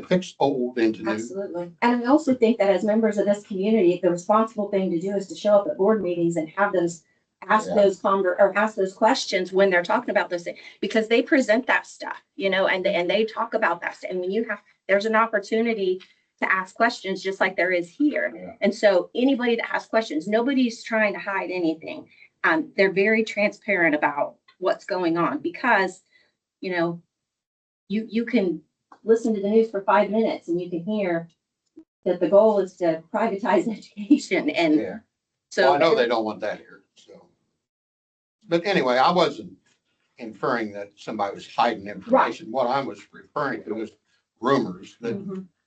Speaker 12: fix old into new.
Speaker 14: Absolutely. And I also think that as members of this community, the responsible thing to do is to show up at board meetings and have those ask those questions when they're talking about those things, because they present that stuff, and they talk about that stuff. And when there's an opportunity to ask questions just like there is here. Yeah. And so anybody that has questions, nobody's trying to hide anything. They're very transparent about what's going on, because, you can listen to the news for 5 minutes and you can hear that the goal is to privatize education. And so
Speaker 12: I know they don't want that here. So, but anyway, I wasn't inferring that somebody was hiding information. Right. What I was referring to was rumors that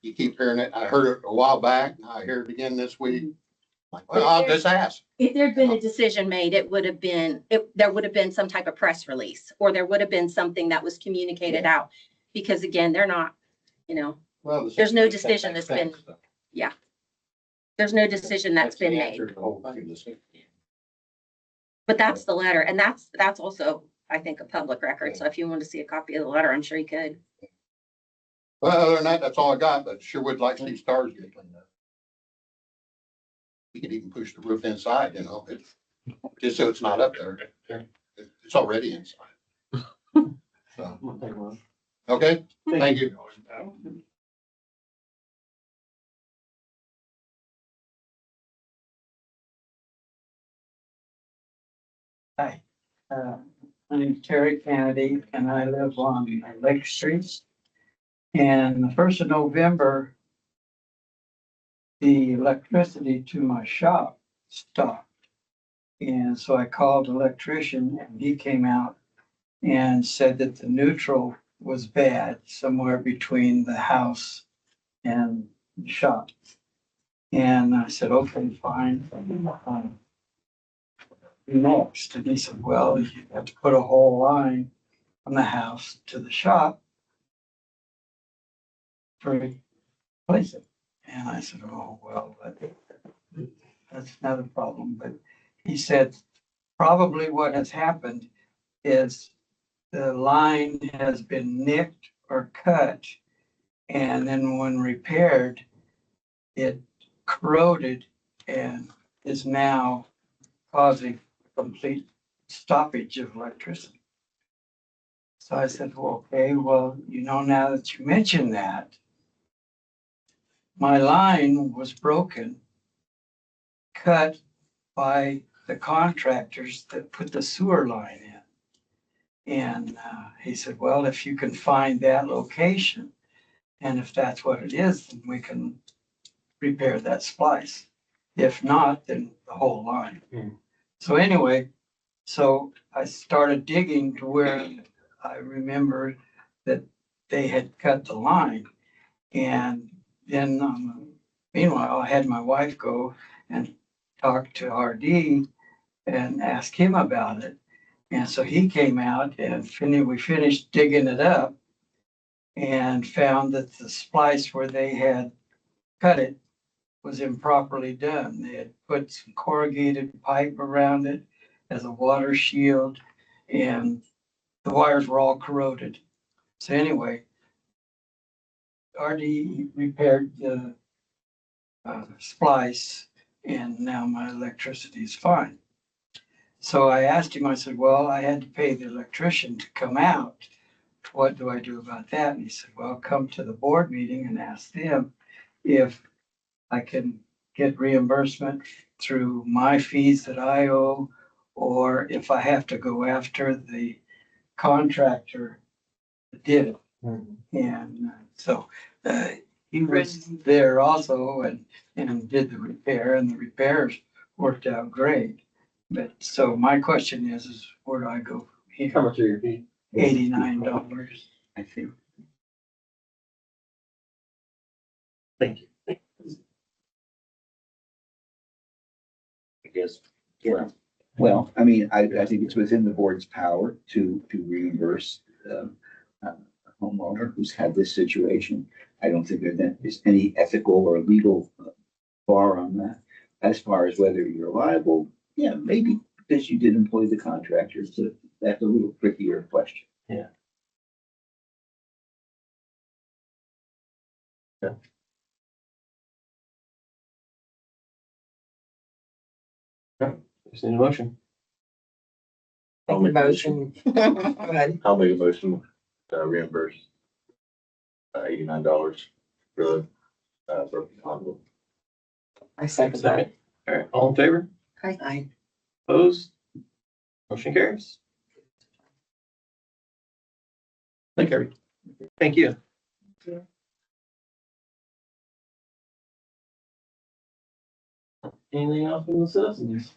Speaker 12: you keep hearing it. I heard it a while back. I hear it again this week. Well, I'll just ask.
Speaker 14: If there'd been a decision made, there would have been some type of press release, or there would have been something that was communicated out. Because again, they're not,
Speaker 12: well,
Speaker 14: there's no decision that's been, there's no decision that's been made. But that's the letter, and that's also, I think, a public record. So if you want to see a copy of the letter, I'm sure you could.
Speaker 12: Well, other than that, that's all I got, but sure would like to see stars get cleaned up. You could even push the roof inside, just so it's not up there. It's already inside. So, okay, thank you.
Speaker 15: Hi, my name's Terry Kennedy and I live on Lake Street. And the 1st of November, the electricity to my shop stopped. And so I called the electrician and he came out and said that the neutral was bad somewhere between the house and the shop. And I said, okay, fine. next? And he said, well, you have to put a whole line from the house to the shop for placing. And I said, oh, well, that's not a problem. But he said, probably what has happened is the line has been nicked or cut. And then when repaired, it corroded and is now causing complete stoppage of electricity. So I said, well, okay, well, now that you mention that, my line was broken, cut by the contractors that put the sewer line in. And he said, well, if you can find that location, and if that's what it is, then we can repair that splice. If not, then the whole line. So anyway, so I started digging to where I remembered that they had cut the line. And then meanwhile, I had my wife go and talk to RD and ask him about it. And so he came out and we finished digging it up and found that the splice where they had cut it was improperly done. They had put some corrugated pipe around it as a water shield, and the wires were all corroded. So anyway, RD repaired the splice, and now my electricity is fine. So I asked him, I said, well, I had to pay the electrician to come out. What do I do about that? And he said, well, come to the board meeting and ask them if I can get reimbursement through my fees that I owe, or if I have to go after the contractor that did it. And so he was there also and did the repair, and the repairs worked out great. But so my question is where do I go from here?
Speaker 13: How much are your fees?
Speaker 15: $89, I think.
Speaker 13: Thank you.
Speaker 4: I guess.
Speaker 7: Yeah. Well, I mean, I think it's within the board's power to reimburse a homeowner who's had this situation. I don't think there is any ethical or legal bar on that. As far as whether you're liable, yeah, maybe because you did employ the contractor, so that's a little trickier question.
Speaker 13: Yeah. Just need a motion.
Speaker 4: I'll make a
Speaker 5: Motion.
Speaker 4: I'll make a motion to reimburse $89 for the broken conduit.
Speaker 5: I second that.
Speaker 13: Second. All right, all in favor?
Speaker 5: Aye.
Speaker 13: Opposed? Motion carries. Thank you. Thank you. Anything else from the citizens?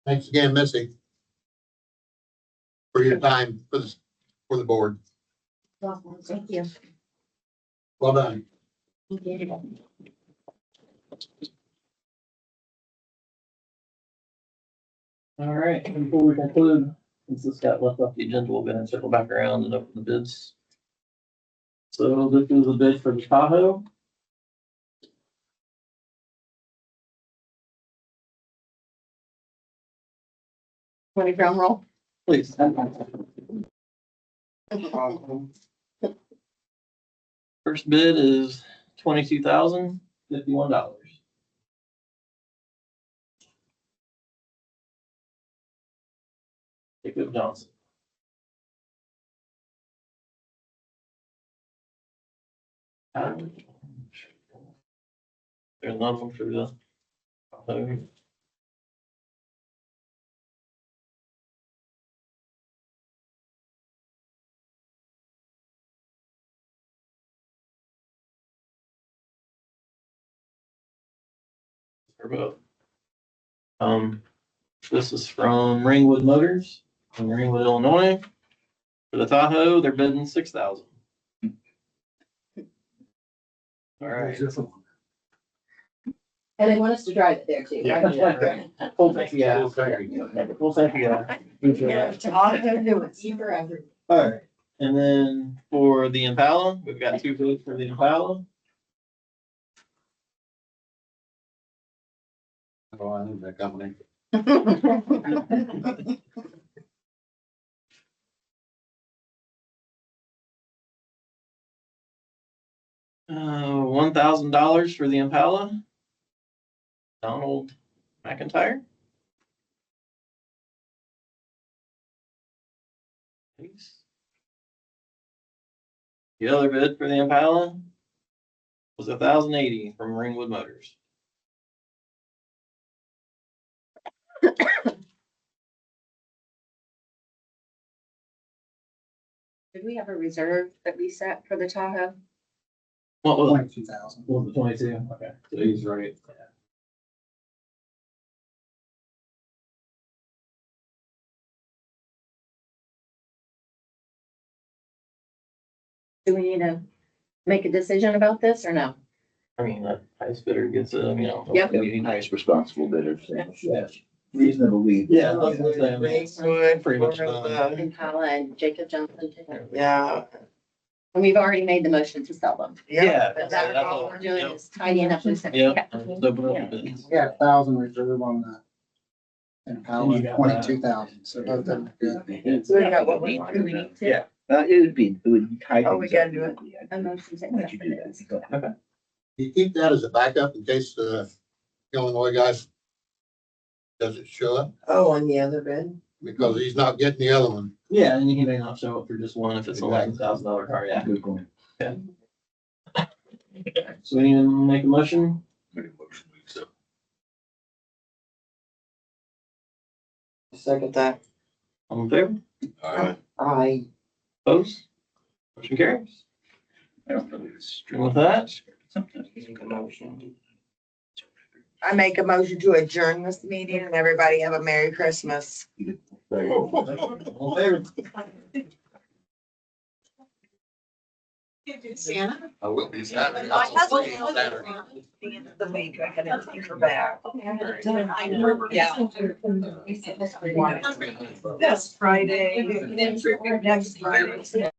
Speaker 12: Thanks again, Missy, for your time for the board.
Speaker 14: Thank you.
Speaker 12: Well done.
Speaker 13: All right, before we conclude, since this got left off the agenda, we'll go ahead and circle back around and open the bids. So this is a bid for the Tahoe.
Speaker 5: Want a drum roll?
Speaker 13: Please. First bid is $22,051. Jacob Johnson. There's none of them for the Tahoe. For both. This is from Ringwood Motors in Ringwood, Illinois. For the Tahoe, they're bidding $6,000. All right.
Speaker 2: And they want us to drive it there too, right?
Speaker 13: Full tank, yeah. Full tank, yeah. All right, and then for the Impala, we've got 2 bids for the Impala.
Speaker 12: Oh, I think that company.
Speaker 13: $1,000 for the Impala. Donald McIntyre. Thanks. The other bid for the Impala was 1,080 from Ringwood Motors.
Speaker 14: Did we have a reserve that we set for the Tahoe?
Speaker 13: What was it?
Speaker 9: 22,000.
Speaker 13: Was it 22? Okay, so he's right.
Speaker 14: Do we need to make a decision about this or no?
Speaker 13: I mean, that highest bidder gets a, you know.
Speaker 14: Yep.
Speaker 7: The highest responsible bidder.
Speaker 13: Yeah.
Speaker 7: Reasonable lead.
Speaker 13: Yeah, that's what I'm saying. Pretty much done.
Speaker 14: Impala and Jacob Johnson.
Speaker 5: Yeah,
Speaker 14: And we've already made the motion to sell them.
Speaker 13: Yeah.
Speaker 14: But that's all we're doing is tidying up loose ends.
Speaker 13: Yep.
Speaker 14: Okay.
Speaker 13: Let's open up the bids.
Speaker 9: We got 1,000 reserve on that. And
Speaker 13: And you
Speaker 9: Powell,
Speaker 13: got
Speaker 9: 22,000, so both of them are good.
Speaker 5: so we got what we want.
Speaker 14: Do we need to?
Speaker 13: Yeah.
Speaker 7: It would be tight.
Speaker 5: Oh, we gotta do it.
Speaker 14: A motion to
Speaker 7: Why don't
Speaker 14: accept
Speaker 7: you
Speaker 14: the
Speaker 7: do
Speaker 14: bids.
Speaker 7: that?
Speaker 12: You keep that as a backup in case the Illinois guys doesn't show up,
Speaker 5: Oh, on the other bid?
Speaker 12: because he's not getting the other one.
Speaker 13: Yeah, and he may not show up for just one if it's an $11,000 car, yeah.
Speaker 7: Good point.
Speaker 13: So we need to make a motion?
Speaker 4: Make a motion, we accept.
Speaker 5: Second that.
Speaker 13: All in favor?
Speaker 4: All right.
Speaker 5: I,
Speaker 13: Opposed? Motion carries.
Speaker 7: I don't believe it's
Speaker 13: And with that,
Speaker 7: sometimes.
Speaker 5: I make a motion to adjourn this meeting and everybody have a Merry Christmas.
Speaker 13: all in favor?
Speaker 5: Santa?
Speaker 12: I will be Saturday.
Speaker 5: My husband was at the end of the week, I gotta take her back. Yeah. This Friday, next Friday.